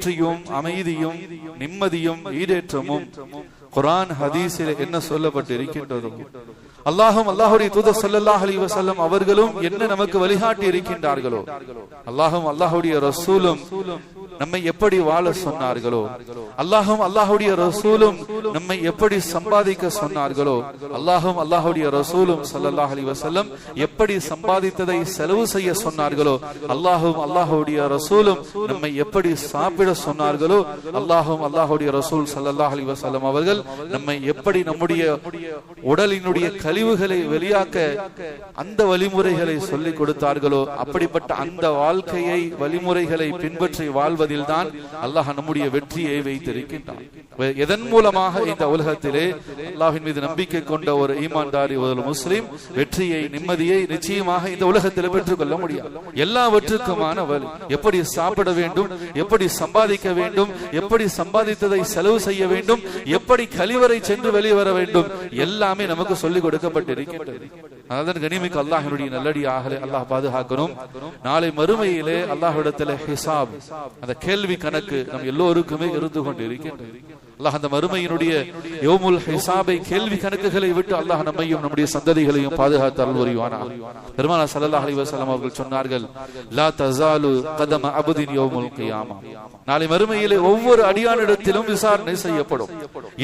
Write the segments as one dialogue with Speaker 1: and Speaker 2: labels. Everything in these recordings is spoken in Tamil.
Speaker 1: வெற்றியும் அமைதியும் நிம்மதியும் ஈடேற்றமும் குர்ஆன் ஹதீஸில் என்ன சொல்லப்பட்டு இருக்கின்றதோ, அல்லாஹும் அல்லாஹ்வுடைய தூதர் ஸல்லல்லாஹு அலைஹி வஸல்லம் அவர்களும் என்ன நமக்கு வழிகாட்டி இருக்கின்றார்களோ, அல்லாஹும் அல்லாஹ்வுடைய ரசூலும் நம்மை எப்படி வாழ சொன்னார்களோ, அல்லாஹும் அல்லாஹ்வுடைய ரசூலும் நம்மை எப்படி சம்பாதிக்க சொன்னார்களோ, அல்லாஹும் அல்லாஹ்வுடைய ரசூலும் ஸல்லல்லாஹு அலைஹி வஸல்லம் எப்படி சம்பாதித்ததை செலவு செய்ய சொன்னார்களோ, அல்லாஹும் அல்லாஹ்வுடைய ரசூலும் நம்மை எப்படி சாப்பிட சொன்னார்களோ, அல்லாஹும் அல்லாஹ்வுடைய ரசூல் ஸல்லல்லாஹு அலைஹி வஸல்லம் அவர்கள் நம்மை எப்படி நம்முடைய உடலினுடைய கழிவுகளை வெளியாக்க அந்த வழிமுறைகளை சொல்லிக் கொடுத்தார்களோ, அப்படிப்பட்ட அந்த வாழ்க்கையை வழிமுறைகளை பின்பற்றி வாழ்வதில் தான் அல்லாஹ் நம்முடைய வெற்றியை வைத்திருக்கின்றான். எதன் மூலமாக இந்த உலகத்திலே அல்லாஹ்வின் மீது நம்பிக்கை கொண்ட ஒரு ஈமான்தாரி ஒரு முஸ்லிம் வெற்றியை நிம்மதியை நிச்சயமாக இந்த உலகத்தில் பெற்றுக் கொள்ள முடியாது. எல்லாவற்றுக்குமான வழி, எப்படி சாப்பிட வேண்டும், எப்படி சம்பாதிக்க வேண்டும், எப்படி சம்பாதித்ததை செலவு செய்ய வேண்டும், எப்படி கழிவறை சென்று வெளிவர வேண்டும், எல்லாமே நமக்கு சொல்லிக் கொடுக்கப்பட்டிருக்கின்றது. அதான் கனிமிக்கு அல்லாஹ்வினுடைய நல்லடியார்களே, அல்லாஹ் பாதுகாக்கணும். நாளை மறுமையிலே அல்லாஹ்விடத்தில் ஹிசாப், அந்த கேள்வி கணக்கு நம் எல்லோருக்குமே இருந்து கொண்டு இருக்கின்றது. அல்லாஹ் அந்த மறுமையினுடைய யௌமுல் ஹிசாபை கேள்வி கணக்குகளை விட்டு அல்லாஹ் நம்மையும் நம்முடைய சந்ததிகளையும் பாதுகாத்து அருள் புரிவானாக. பெருமானார் ஸல்லல்லாஹு அலைஹி வஸல்லம் அவர்கள் சொன்னார்கள், லா தஸாலு கதம அப்தின் யௌமுல் கியாமா, நாளை மறுமையிலே ஒவ்வொரு அடியானிடத்திலும் விசாரணை செய்யப்படும்.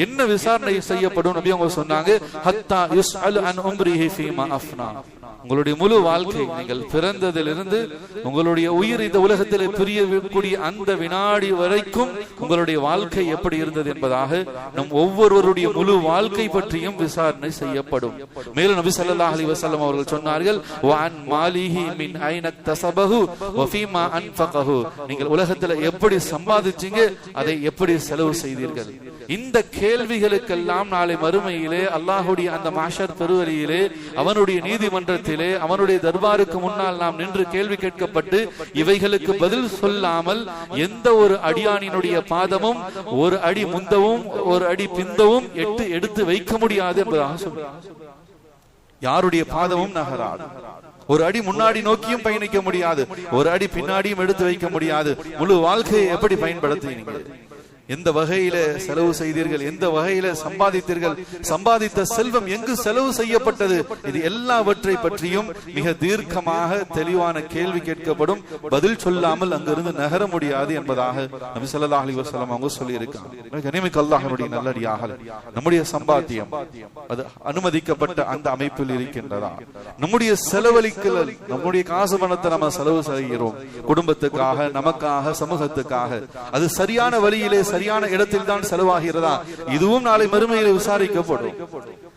Speaker 1: என்ன விசாரணை செய்யப்படும்? நபி அவங்க சொன்னாங்க, ஹத்தா யுஸ்அல் அன் உம்ரிஹி ஃபீமா அஃப்னா, உங்களுடைய முழு வாழ்க்கை, நீங்கள் பிறந்ததிலிருந்து உங்களுடைய உயிர் இந்த உலகத்தில் பிரியக்கூடிய அந்த வினாடி வரைக்கும் உங்களுடைய வாழ்க்கை எப்படி இருந்தது என்பதாக நம் ஒவ்வொருவருடைய முழு வாழ்க்கை பற்றியும் விசாரணை செய்யப்படும். மேலும் நபி ஸல்லல்லாஹு அலைஹி வஸல்லம் அவர்கள் சொன்னார்கள், வஅன் மாலிஹி மின் ஐன தஸபஹு வ ஃபீமா அன்ஃபகஹு, நீங்கள் உலகத்தில் எப்படி சம்பாதிச்சீங்க, அதை எப்படி செலவு செய்தீர்கள். இந்த கேள்விகளுக்கெல்லாம் நாளை மறுமையிலே அல்லாஹ்வுடைய அந்த மஹ்ஷர் பெருவழியிலே அவனுடைய நீதிமன்றத்திலே அவனுடைய தர்பாருக்கு முன்னால் நாம் நின்று கேள்வி கேட்கப்பட்டு இவைகளுக்கு பதில் சொல்லாமல் எந்த ஒரு அடியானினுடைய பாதமும் ஒரு அடி முந்தவும் ஒரு அடி பிந்தவும் எடுத்து வைக்க முடியாது என்பதாக சொல்றார். யாருடைய பாதமும் நகராது. ஒரு அடி முன்னாடி நோக்கியும் பயணிக்க முடியாது, ஒரு அடி பின்னாடியும் எடுத்து வைக்க முடியாது. முழு வாழ்க்கையை எப்படி பயன்படுத்தினீங்க, எந்த வகையில செலவு செய்தீர்கள், எந்த வகையில சம்பாதித்தீர்கள், சம்பாதித்த செல்வம் எங்கு செலவு செய்யப்பட்டது, இது எல்லாவற்றை பற்றியும் மிக தீர்க்கமாக தெளிவான கேள்வி கேட்கப்படும். பதில் சொல்லாமல் அங்கிருந்து நகர முடியாது என்பதாக நபி ஸல்லல்லாஹு அலைஹி வஸல்லம் அவங்க சொல்லி இருக்காங்க. கனிமிக்கு அல்லாஹ்வுடைய நல்லடியார்களே, நம்முடைய சம்பாத்தியம் அது அனுமதிக்கப்பட்ட அந்த அமைப்பில் இருக்கின்றதா? நம்முடைய செலவழிக்கல், நம்முடைய காசு பணத்தை நம்ம செலவு செய்கிறோம் குடும்பத்துக்காக, நமக்காக, சமூகத்துக்காக, அது சரியான வழியிலே சரியான இடத்தில் தான் செலவாகிறதா? இதுவும் நாளை மறுமையில் விசாரிக்கப்படும்.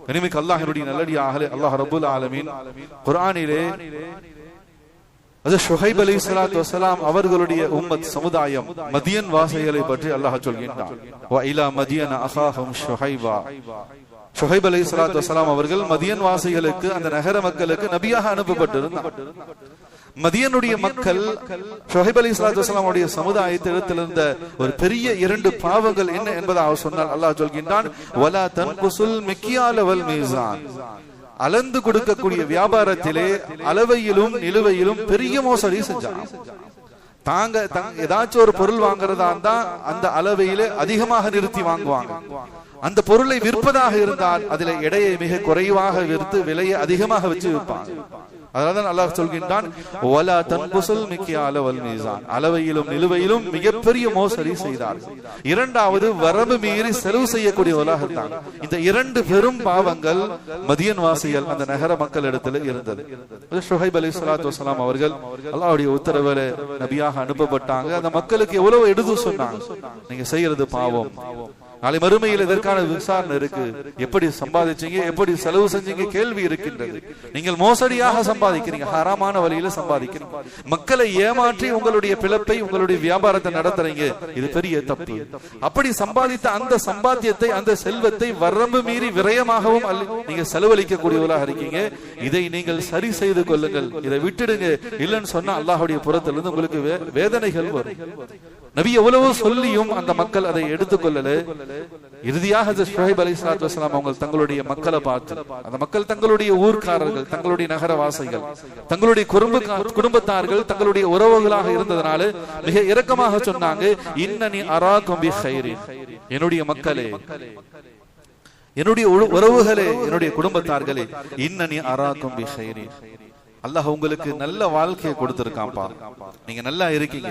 Speaker 1: கனிமிக்கு அல்லாஹ்வுடைய நல்லடியார்களே, அல்லாஹ் ரப்பல் ஆலமீன் குர்ஆனிலே ஷுஹைப் அலைஹிஸ்ஸலாத்து வஸலாம் அவர்களுடைய உம்மத் சமுதாயம் மதியன் வாசிகளை பற்றி அல்லாஹ் சொல்கின்றான். வ இலா மதியன அஹாஹும் ஷுஹைபா, ஷுஹைப் அலைஹிஸ்ஸலாத்து வஸலாம் அவர்கள் மதியன் வாசிகளுக்கு, அந்த நகர மக்களுக்கு நபியாக அனுப்பப்பட்டிருந்தார். மதியனுடைய மக்கள் ஷுஹைப் அலைஹிஸ்ஸலாத்து வஸலாம் உடைய சமுதாயத்தில் இருந்த ஒரு பெரிய 2 பாவங்கள் என்ன என்பதாக சொன்னால் அல்லாஹ் சொல்கின்றான், வலா தன்குசுல் மிக்யால வல் மீசான், அளந்து கொடுக்கக்கூடிய வியாபாரத்திலே அளவையிலும் நிலுவையிலும் பெரிய மோசடி செஞ்சாங்க. தாங்க ஏதாச்சும் ஒரு பொருள் வாங்குறதா இருந்தா அந்த அளவையிலே அதிகமாக நிறுத்தி வாங்குவாங்க. அந்த பொருளை விற்பதாக இருந்தால் அதில் எடையை மிக குறைவாக விற்று விலையை அதிகமாக வச்சு விற்பாங்க. அதனால்தான் அல்லாஹ் சொல்கின்றான், வலா தன்குசுல் மிக்யால வல் மீசான், அளவையிலும் நிலுவையிலும் மிகப்பெரிய மோசடி செய்தார்கள். இரண்டாவது, வரம்பு மீறி செலவு செய்யக்கூடியவர்களாக இருந்தாங்க. இந்த 2 பெரும் பாவங்கள் மதியன் வாசிகள் அந்த நகர மக்கள் இடத்துல இருந்தது. ஷுஹைப் அலைஹிஸ்ஸலாத்து வஸலாம் அவர்கள் அல்லாஹ்வுடைய உத்தரவுல நபியாக அனுப்பப்பட்டாங்க. அந்த மக்களுக்கு எவ்வளவு எடுத்து சொன்னாங்க, நீங்க செய்யறது பாவம், நாளை மறுமையில் இதற்கான விசாரணை இருக்கு, எப்படி சம்பாதிச்சீங்க, எப்படி செலவு செஞ்சீங்க கேள்வி இருக்கின்றது. நீங்கள் மோசடியாக சம்பாதிக்கிறீங்க, ஹராமான வழியில சம்பாதிக்கிறீங்க, மக்களை ஏமாற்றி உங்களுடைய பிளப்பை, உங்களுடைய வியாபாரத்தை நடத்துறீங்க, இது பெரிய தப்பு. அப்படி சம்பாதித்த அந்த சம்பாத்தியத்தை, அந்த செல்வத்தை வரம்பு மீறி விரயமாகவும் நீங்க செலவழிக்கக்கூடியவர்களாக இருக்கீங்க. இதை நீங்கள் சரி செய்து கொள்ளுங்கள், இதை விட்டுடுங்க. இல்லைன்னு சொன்னா அல்லாஹ்வுடைய புறத்திலிருந்து உங்களுக்கு வேதனைகள் வரும். நபி எவ்வளவோ சொல்லியும் அந்த மக்கள் அதை எடுத்துக்கொள்ளல. இறுதியாக ஷுஹைப் அலைஹிஸ்ஸலாத்து வஸலாம் அவங்க தங்களுடைய மக்களை பார்த்து, அந்த மக்கள் தங்களுடைய ஊர்க்காரர்கள், தங்களுடைய நகரவாசிகள், தங்களுடைய குடும்பத்தார்கள், தங்களுடைய உறவுகளாக இருந்ததனால மிக இரக்கமாக சொன்னாங்க, இன்னனி அராகும் பிஹைரின், என்னுடைய மக்களே, என்னுடைய உறவுகளே, என்னுடைய குடும்பத்தார்களே, இன்னனி அராகும் பிஹைரின், அல்லாஹ் உங்களுக்கு நல்ல வாழ்க்கையை கொடுத்திருக்கான்ப்பா, நீங்க நல்லா இருக்கீங்க,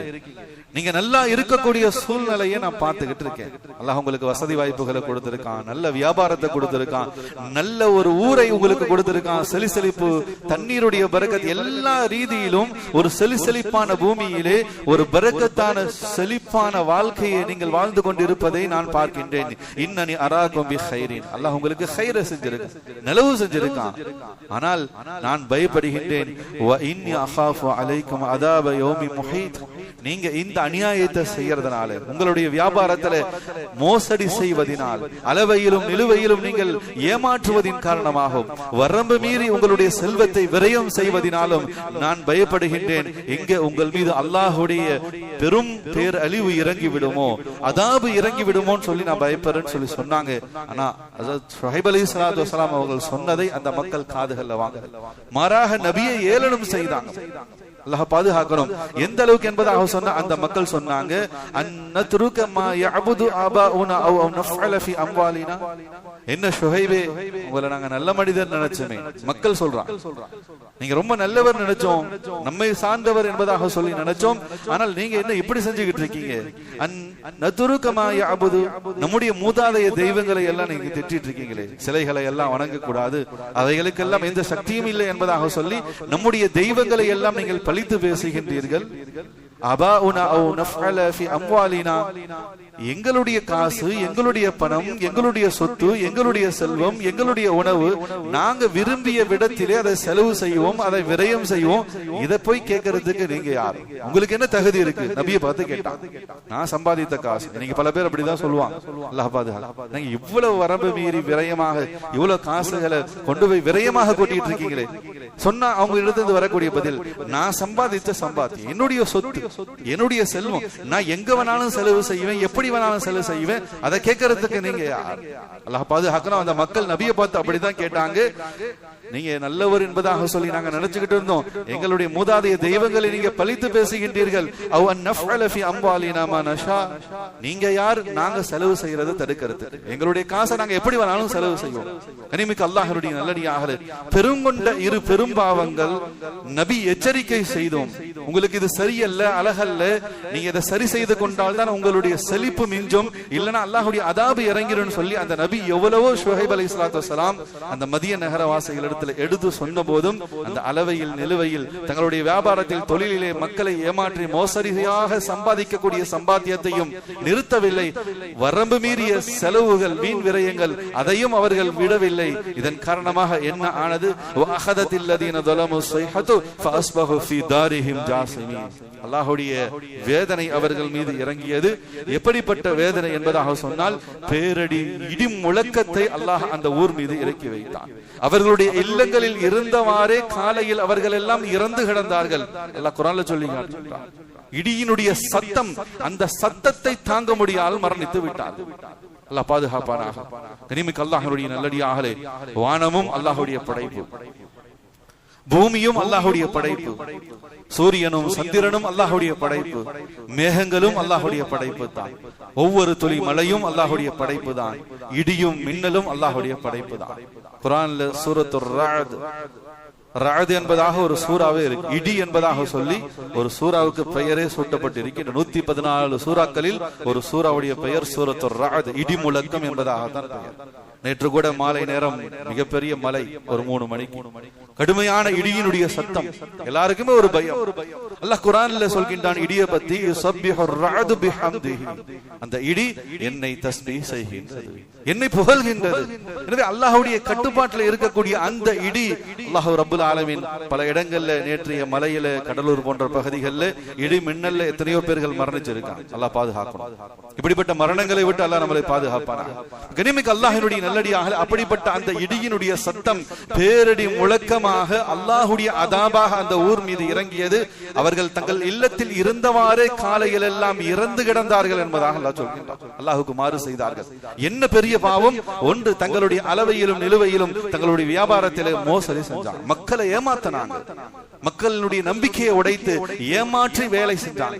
Speaker 1: நீங்க நல்லா இருக்கக்கூடிய சூழ்நிலையை நான் பார்த்துக்கிட்டு இருக்கேன். அல்லாஹ் உங்களுக்கு வசதி வாய்ப்புகளை கொடுத்திருக்கான், நல்ல வியாபாரத்தை கொடுத்திருக்கான், நல்ல ஒரு ஊரை உங்களுக்கு கொடுத்திருக்கான், செழிசெழிப்பு, தண்ணீருடைய பரக்கத், எல்லா ரீதியிலும் ஒரு செழிசெழிப்பான பூமியிலே ஒரு பரக்கத்தான செழிப்பான வாழ்க்கையை நீங்கள் வாழ்ந்து கொண்டிருப்பதை நான் பார்க்கின்றேன். இன்னனி அராகும் பிஹைரின், அல்லாஹ் உங்களுக்கு ஹைர செஞ்சிருக்கான், நலவு செஞ்சிருக்கான். ஆனால் நான் பயப்படுகின்றேன், நீங்க இந்த அநியாயத்தை செய்யறதுனால, உங்களுடைய வியாபாரத்துல மோசடி செய்வதனால், அளவையிலும் நிலுவையிலும் நீங்கள் ஏமாற்றுவதின் காரணமாகும், வரம்பு மீறி உங்களுடைய செல்வத்தை விரயம் செய்வதனாலும் நான் பயப்படுகின்றேன், எங்க உங்கள் மீது அல்லாஹுடைய பெரும் பேர் அழிவு இறங்கி விடுமோ, அதாபு இறங்கி விடுமோன்னு சொல்லி நான் பயப்படுறேன்னு சொல்லி சொன்னாங்க. ஆனா ஷுஹைப் அலைஹிஸ்ஸலாத்து வஸலாம் அவர்கள் சொன்னதை அந்த மக்கள் காதுகள்ல வாங்க, மாறாக நபியை ஏளனம் செய்தாங்க. அல்லாஹ் பாதுகாக்கணும். எந்த அளவுக்கு என்பதாக சொன்ன அந்த மக்கள் சொன்னாங்க, அன்னத்ருக மா யஅபுது ஆபாஉனா அவ் நஃஅல ஃபி அம்வாலினா, என்ன ஷுஹைபே, உங்களை நாங்க நல்ல மனிதர் நினைச்சோமே, மக்கள் சொல்றாங்க, நீங்க ரொம்ப நல்லவர் நினைச்சோம், நம்மை சார்ந்தவர் என்பதாக சொல்லி நினைச்சோம், ஆனால் நீங்க என்ன இப்படி செஞ்சுக்கிட்டு இருக்கீங்க, அன்னத்ருக மா யஅபுது, நம்முடைய மூதாதைய தெய்வங்களை எல்லாம் நீங்க திட்டிட்டு இருக்கீங்களே, சிலைகளை எல்லாம் வணங்க கூடாது, அவைகளுக்கெல்லாம் எந்த சக்தியும் இல்லை என்பதாக சொல்லி நம்முடைய தெய்வங்களை எல்லாம் நீங்கள் பழித்து பேசுகின்றீர்கள். அபாஉனா அவ் நஃஅல ஃபி அம்வாலினா, எங்களுடைய காசு, எங்களுடைய பணம், எங்களுடைய சொத்து, எங்களுடைய செல்வம், எங்களுடைய உணவு, நாங்க விரும்பிய விடத்திலே அதை செலவு செய்வோம், அதை விரயம் செய்வோம், இதை போய் கேட்கறதுக்கு நீங்க யார், உங்களுக்கு என்ன தகுதி இருக்கு? நபியை பார்த்து கேட்டான், நான் சம்பாதித்த காசு, நீங்க பல பேர் அப்படிதான் சொல்லுவாங்க, அல்லாஹ் பாதுகாக்க, நீங்க இவ்வளவு வரம்பு மீறி விரயமாக இவ்வளவு காசுகளை கொண்டு போய் விரயமாக கொட்டிட்டு இருக்கீங்களே, சொன்னா அவங்க இடத்துல வரக்கூடிய பதில், நான் சம்பாதித்த சம்பாத்தியம், என்னுடைய சொத்து, என்னுடைய செல்வம், நான் எங்க வேணாலும் செலவு செய்வேன், எப்படி வேணாலும் செலவு செய்வேன், அதை கேட்கறதுக்கு நீங்க யார்? அல்லாஹ் பாதுகாக்கணும். அந்த மக்கள் நபியை பார்த்து அப்படிதான் கேட்டாங்க, நீங்க நல்லவர் என்பதாக சொல்லி நாங்க நினைச்சுக்கிட்டு இருந்தோம், எங்களுடைய மூதாதைய தெய்வங்களை நீங்க பழித்து பேசுகின்றீர்கள், அவ் நஃஅல ஃபி அம்வாலினா மா நஷா, நீங்க யார் நாங்க செலவு செய்யறதை தடுக்கிறது, எங்களுடைய காசை நாங்க எப்படி வேணாலும் செலவு செய்வோம். கனிமிக்க அல்லாஹ்வுடைய நல்லடியார்களே, பெருங்கொண்ட இரு பெரும்பாவங்கள் நபி எச்சரிக்கை செய்தோம், உங்களுக்கு இது சரியல்ல, அழகல்ல, நீங்க இதை சரி செய்து கொண்டால் தான் உங்களுடைய செழிப்பு மிஞ்சும், இல்லைன்னா அல்லாஹ்வுடைய அதாபு இறங்கிடும் சொல்லி அந்த நபி எவ்வளவோ ஷுஹைப் அலைஹிஸ்ஸலாத்து வஸலாம் அந்த மதிய நகரவாசிகளிடத்தில் எடுத்து சொன்ன போதும் அந்த அளவையில் நிலுவையில் தங்களுடைய வியாபாரத்தில் தொழிலிலே மக்களை ஏமாற்றி மோசடியாக சம்பாதிக்கக்கூடிய சம்பாத்தியத்தையும் நிறுத்தவில்லை, வரம்பு மீறிய செலவுகள், வீண் விரயங்கள், அதையும் அவர்கள் விடவில்லை. இதன் காரணமாக என்ன ஆனது? அல்லாஹ்வுடைய வேதனை அவர்கள் மீது இறங்கியது. எப்படிப்பட்ட வேதனை என்பதாக சொன்னால், பேரடி இடி முழக்கத்தை அல்லாஹ் அந்த ஊர் மீது இறக்கி வைத்தான். அவர்களுடைய இல்லங்களில் இருந்தவாறே காலையில் அவர்கள் எல்லாம் இறந்து கிடந்தார்கள். அல்லாஹ் குர்ஆன்ல சொல்லி காட்டுகிறார், இடியினுடைய சத்தம், அந்த சத்தத்தை தாங்க முடியாமல் மரணித்து விட்டார். அல்லாஹ் பாதுகாப்பானாக. கனிமிக்க அல்லாஹ்வுடைய நல்லடியார்களே, வானமும் அல்லாஹ்வுடைய படைப்பு, பூமியும் அல்லாஹ்வுடைய படைப்பு, சூரியனும் சந்திரனும் அல்லாஹ்வுடைய படைப்பு, மேகங்களும் அல்லாஹ்வுடைய படைப்பு தான், ஒவ்வொரு துளி மழையும் அல்லாஹ்வுடைய படைப்பு தான், இடியும் மின்னலும் அல்லாஹ்வுடைய படைப்பு தான். குர்ஆன்ல சூரத்துர் ரஅத், ரஅத் என்பதாக ஒரு சூறாவே இருக்கு, இடி என்பதாக சொல்லி ஒரு சூறாவுக்கு பெயரே சூட்டப்பட்டு இருக்கின்ற 114 சூறாக்களில் ஒரு சூறாவுடைய பெயர் சூரத்துர் ரஅத், இடி முழக்கம் என்பதாக தான் பெயர். நேற்று கூட மாலை நேரம் மிகப்பெரிய மழை, ஒரு 3 மணிக்கு கடுமையான இடியினுடைய சத்தம், எல்லாருக்குமே ஒரு பயம். அல்லாஹ் குர்ஆன்ல சொல்கின்றான் இடியை பத்தி, யுஸப்பிஹுர் ரஅது பிஹம்திஹி, அந்த இடி என்னை தஸ்பீஹ் செய்கின்றது, என்னை புகழ்கின்றது. எனவே அல்லாஹ்வுடைய கட்டுப்பாட்டில் இருக்கக்கூடிய அந்த இடி, அல்லாஹ் ரப்புல் ஆலமீன் பல இடங்கள்ல நேற்றைய மலையில, கடலூர் போன்ற பகுதிகளில் இடி மின்னல்ல எத்தனையோ பேர்கள் மரணிச்சிருக்காங்க. அல்லாஹ் பாதுகாக்கணும். இப்படிப்பட்ட மரணங்களை விட்டு அல்லாஹ் நம்மளை பாதுகாப்பானாக. கனிமிக்க அல்லாஹ்வுடைய நல்லடியாக அப்படிப்பட்ட அந்த இடியினுடைய சத்தம் பேரடி முழக்கமாக அல்லாஹுடைய அதாபாக அந்த ஊர் மீது இறங்கியது. அவர்கள் தங்கள் இல்லத்தில் இருந்தவாறே காலையில் எல்லாம் இறந்து கிடந்தார்கள் என்பதாக அல்லாஹ் சொல்கின்றார். அல்லாஹுக்கு மாறு செய்தார்கள். என்ன பெரிய பாவம்! ஒன்று, தங்களுடைய அளவையிலும் நிலுவையிலும் தங்களுடைய வியாபாரத்திலே மோசடி செஞ்சாங்க, மக்களை ஏமாத்தினாங்க, மக்களுடைய நம்பிக்கையை உடைத்து ஏமாற்றி வேலை செஞ்சாங்க,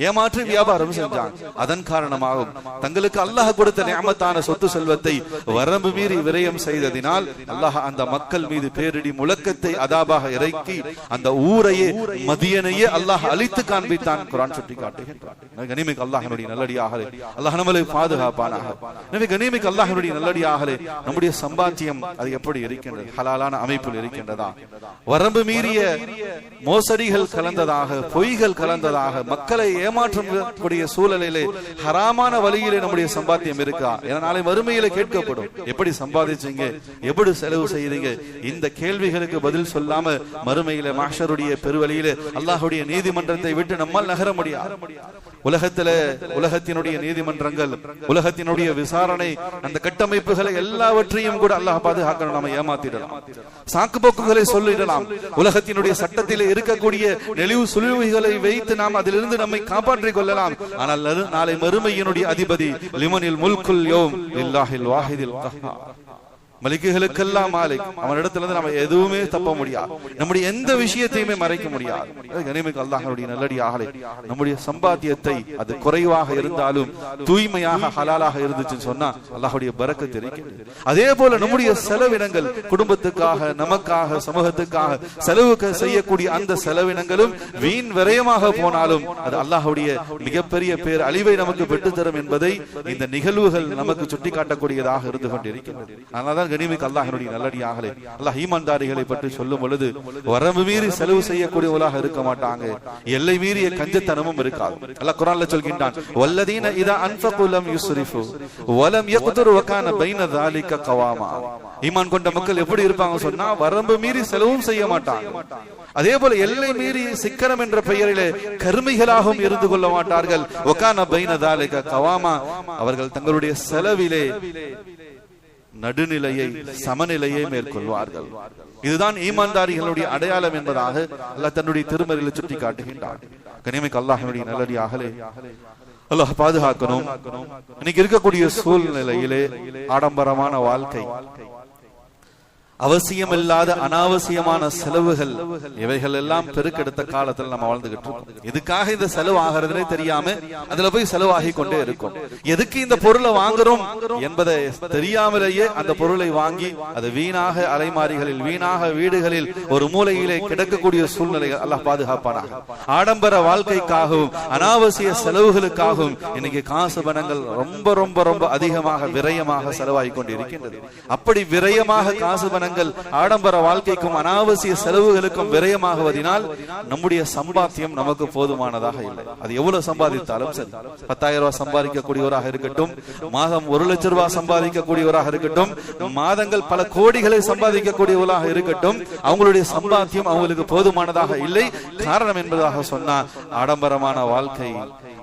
Speaker 1: ஏமாற்றி வியாபாரம் செஞ்சாங்க. அதன் காரணமாகவும் தங்களுக்கு அல்லாஹ் கொடுத்த நிஅமத்தான சொத்து செல்வத்தை வரம்பு மீறி விரயம் செய்ததினால் அல்லாஹ் அந்த மக்கள் மீது பேரிடி முழக்கத்தை அதாபாக இறக்கி அந்த ஊரையே மதியனையே அல்லாஹ் அழித்து காண்பித்தான். குர்ஆன் சுட்டி காட்டுகின்றான். கனிமிக்கு அல்லாஹ்வுடைய நல்லடியார்களே, அல்லாஹ் நம்மளை பாதுகாப்பானாக. எனவே கனிமிக்கு அல்லாஹ்வுடைய நல்லடியார்களே, நம்முடைய சம்பாத்தியம் அது எப்படி இருக்கின்றது? ஹலாலான அமைப்பில் இருக்கின்றதா? வரம்பு மீறிய மோசடிகள் கலந்ததாக, பொய்கள் கலந்ததாக, மக்களை ஏமாற்றக்கூடிய சூழலிலே ஹராமான வழியிலே நம்முடைய சம்பாத்தியம் இருக்கா? என நாளை மறுமையிலே கேட்கப்படும். எப்படி சம்பாதிச்சீங்க, எப்படி செலவு செய்தீங்க? இந்த கேள்விகளுக்கு பதில் சொல்லாம மறுமையிலே மஹ்ஷருடைய பெருவழியிலே அல்லாஹ்வுடைய நீதிமன்றத்தை விட்டு நம்மால் நகர முடியாது. உலகத்தினுடைய நீதிமன்றங்கள், உலகத்தினுடைய விசாரணை, அந்த கட்டமைப்புகளை எல்லாவற்றையும் கூட அல்லாஹ் பாதுகாக்கணும். நாம ஏமாத்திடலாம், சாக்கு போக்குகளை சொல்லிடலாம். உலகத்தினுடைய சட்டத்திலே இருக்கக்கூடிய நெளிவு சுழிவுகளை வைத்து நாம் அதிலிருந்து நம்மை காப்பாற்றிக் கொள்ளலாம். ஆனால் நாளை மறுமையினுடைய அதிபதி லிமனில் முல்குல் யௌம் லில்லாஹில் வாஹிதில் கஹ்ஹார், மலிக்குகளுக்கெல்லாம் மாலிக், அவனிடத்திலிருந்து நம்ம எதுவுமே தப்ப முடியாது, நம்முடைய எந்த விஷயத்தையுமே மறைக்க முடியாது. கனிமிக்கு அல்லாஹ்வுடைய நல்லடியார்களே, நம்முடைய சம்பாத்தியத்தை அது குறைவாக இருந்தாலும் தூய்மையாக ஹலாலாக இருந்துச்சுன்னு சொன்னா அல்லாஹ்வுடைய பரக்கத் இருக்கிறது. அதே போல நம்முடைய செலவினங்கள், குடும்பத்துக்காக, நமக்காக, சமூகத்துக்காக செலவு செய்யக்கூடிய அந்த செலவினங்களும் வீண் விரயமாக போனாலும் அது அல்லாஹ்வுடைய மிகப்பெரிய பேர் அழிவை நமக்கு பெற்றுத்தரும் என்பதை இந்த நிகழ்வுகள் நமக்கு சுட்டிக்காட்டக்கூடியதாக இருந்து கொண்டிருக்கிறது. அதனால்தான் கனிமிக்கு அல்லாஹ்வுடைய நல்லடியார்களே, அல்லாஹ் ஈமான்தாரிகளை பற்றி சொல்லும் பொழுது வரம்பு மீறி செலவு செய்யக்கூடியவர்களாக இருக்க மாட்டாங்க, எல்லை மீறிய கஞ்சத்தனமும் இருக்காது. அல்லாஹ் குர்ஆன்ல சொல்கின்றான், வல்லதீன இதா அன்ஃபகு லம் யுஸ்ரிஃபு வலம் யக்துரு வகான பைன ذلك கவாமா. ஈமான் கொண்ட மக்கள் எப்படி இருப்பாங்க சொன்னா, வரம்பு மீறி செலவும் செய்ய மாட்டாங்க, அதே போல எல்லை மீறி சிக்கனம் என்ற பெயரிலே கருமைகளாகவும் இருந்து கொள்ள மாட்டார்கள். வகான பைன ذلك கவாமா, அவர்கள் தங்களுடைய செலவிலே நடுநிலையை, சமநிலையை மேற்கொள்வார்கள். இதுதான் ஈமான்தாரிகளுடைய அடையாளம் என்பதாக அல்லாஹ் தன்னுடைய திருமறையில் சுட்டி காட்டுகின்றான். கனிமிக்கு அல்லாஹ்வுடைய நல்லடியார்களே, அல்லாஹ் பாதுகாக்கணும். இன்னைக்கு இருக்கக்கூடிய சூழ்நிலையிலே ஆடம்பரமான வாழ்க்கை, அவசியமில்லாத அனாவசியமான செலவுகள், இவைகள் எல்லாம் பெருக்கெடுத்த காலத்தில் நம்ம வாழ்ந்துகிட்டு இருக்கோம். எதுக்காக இந்த செலவு ஆகிறதுனே தெரியாம அதுல போய் செலவாகி கொண்டே இருக்கும். எதுக்கு இந்த பொருளை வாங்குறோம் என்பதை தெரியாமலேயே அந்த பொருளை வாங்கி அது வீணாக அலைமாரிகளில், வீணாக வீடுகளில் ஒரு மூலையிலே கிடக்கக்கூடிய சூழ்நிலைகள் அல்லாஹ் பாதுகாப்பானாக. ஆடம்பர வாழ்க்கைக்காகவும் அனாவசிய செலவுகளுக்காகவும் இன்னைக்கு காசு பணங்கள் ரொம்ப ரொம்ப ரொம்ப அதிகமாக விரயமாக செலவாகி கொண்டிருக்கின்றது. அப்படி விரயமாக காசு பணங்கள் ஆடம்பர வாழ்க்கைக்கும் அனாவசிய செலவுகளுக்கும் விரயமாகுவதனால் நம்முடைய சம்பாத்தியம் நமக்கு போதுமானதாக இல்லை. அது எவ்வளவு சம்பாதித்தாலும் சரி, 10,000 ரூபாய் சம்பாதிக்கக்கூடியவராக இருக்கட்டும், மாதம் 1 லட்சம் ரூபாய் சம்பாதிக்கக்கூடியவராக இருக்கட்டும், மாதங்கள் பல கோடிகளை சம்பாதிக்கக்கூடியவராக இருக்கட்டும், அவங்களுடைய சம்பாத்தியம் அவங்களுக்கு போதுமானதாக இல்லை. காரணம் என்பதாக சொன்னால் ஆடம்பரமான வாழ்க்கை,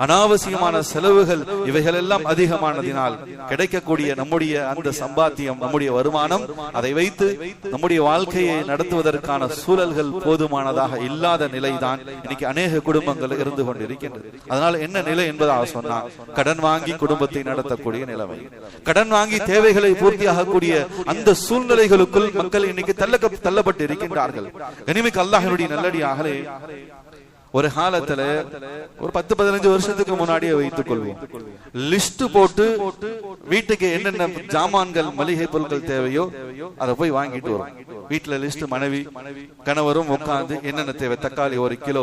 Speaker 1: அனாவசியமான செலவுகள், இவைகள் எல்லாம் அதிகமானதினால் கிடைக்கக்கூடிய நம்முடைய அந்த சம்பாத்தியம், நம்முடைய வருமானம், அதை வைத்து நம்முடைய வாழ்க்கையை நடத்துவதற்கான சூழல்கள் போதுமானதாக இல்லாத நிலைதான் இன்னைக்கு அநேக குடும்பங்கள் இருந்து கொண்டிருக்கின்றது. அதனால என்ன நிலை என்பதாக சொன்னா, கடன் வாங்கி குடும்பத்தை நடத்தக்கூடிய நிலைமை, கடன் வாங்கி தேவைகளை பூர்த்தியாகக்கூடிய அந்த சூழ்நிலைகளுக்குள் மக்கள் இன்னைக்கு தள்ளப்பட்டு இருக்கின்றார்கள். கனிமிக்கு அல்லாஹ்வுடைய நல்லடியார்களே, ஒரு காலத்துல ஒரு 10-15 வருஷத்துக்கு முன்னாடியே வைத்துக் கொள்வோம், லிஸ்ட் போட்டு வீட்டுக்கு என்னென்ன ஜாமான்கள், மளிகை பொருட்கள் தேவையோ அதை போய் வாங்கிட்டு வரும். வீட்டுல லிஸ்ட், மனைவி கணவரும் உட்கார்ந்து என்னென்ன தேவை, தக்காளி 1 கிலோ,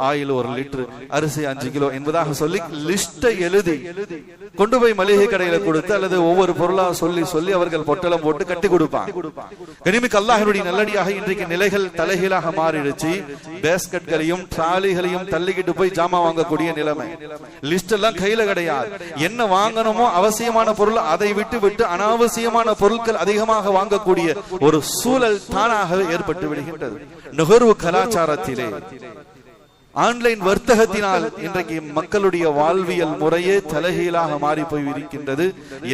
Speaker 1: ஆயில் 1 லிட்டர், அரிசி 5 கிலோ என்பதாக சொல்லி லிஸ்டை எழுதி கொண்டு போய் மளிகை கடையில கொடுத்து அல்லது ஒவ்வொரு பொருளா சொல்லி அவர்கள் பொட்டலம் போட்டு கட்டி கொடுப்பாங்க. கனிமிக்கு அல்லாஹ்வுடைய நல்லடியாக இன்றைக்கு நிலைகள் தலைகீழாக மாறிடுச்சு. பேஸ்கட்களையும் ட்ராலிகளையும் தள்ளிக்கிட்டு போய் ஜாமா வாங்கக்கூடிய நிலைமை. லிஸ்ட் எல்லாம் கையில கிடையாது. என்ன வாங்கணுமோ அவசியமான பொருள் அதை விட்டு அனாவசியமான பொருட்கள் அதிகமாக வாங்கக்கூடிய ஒரு சூழல் தானாகவே ஏற்பட்டு விடுகின்றது. நுகர்வு கலாச்சாரத்திலே ஆன்லைன் வர்த்தகத்தினால் இன்றைக்கு மக்களுடைய வாழ்வியல் முறையே தலைகீழாக மாறி போய் இருக்கின்றது.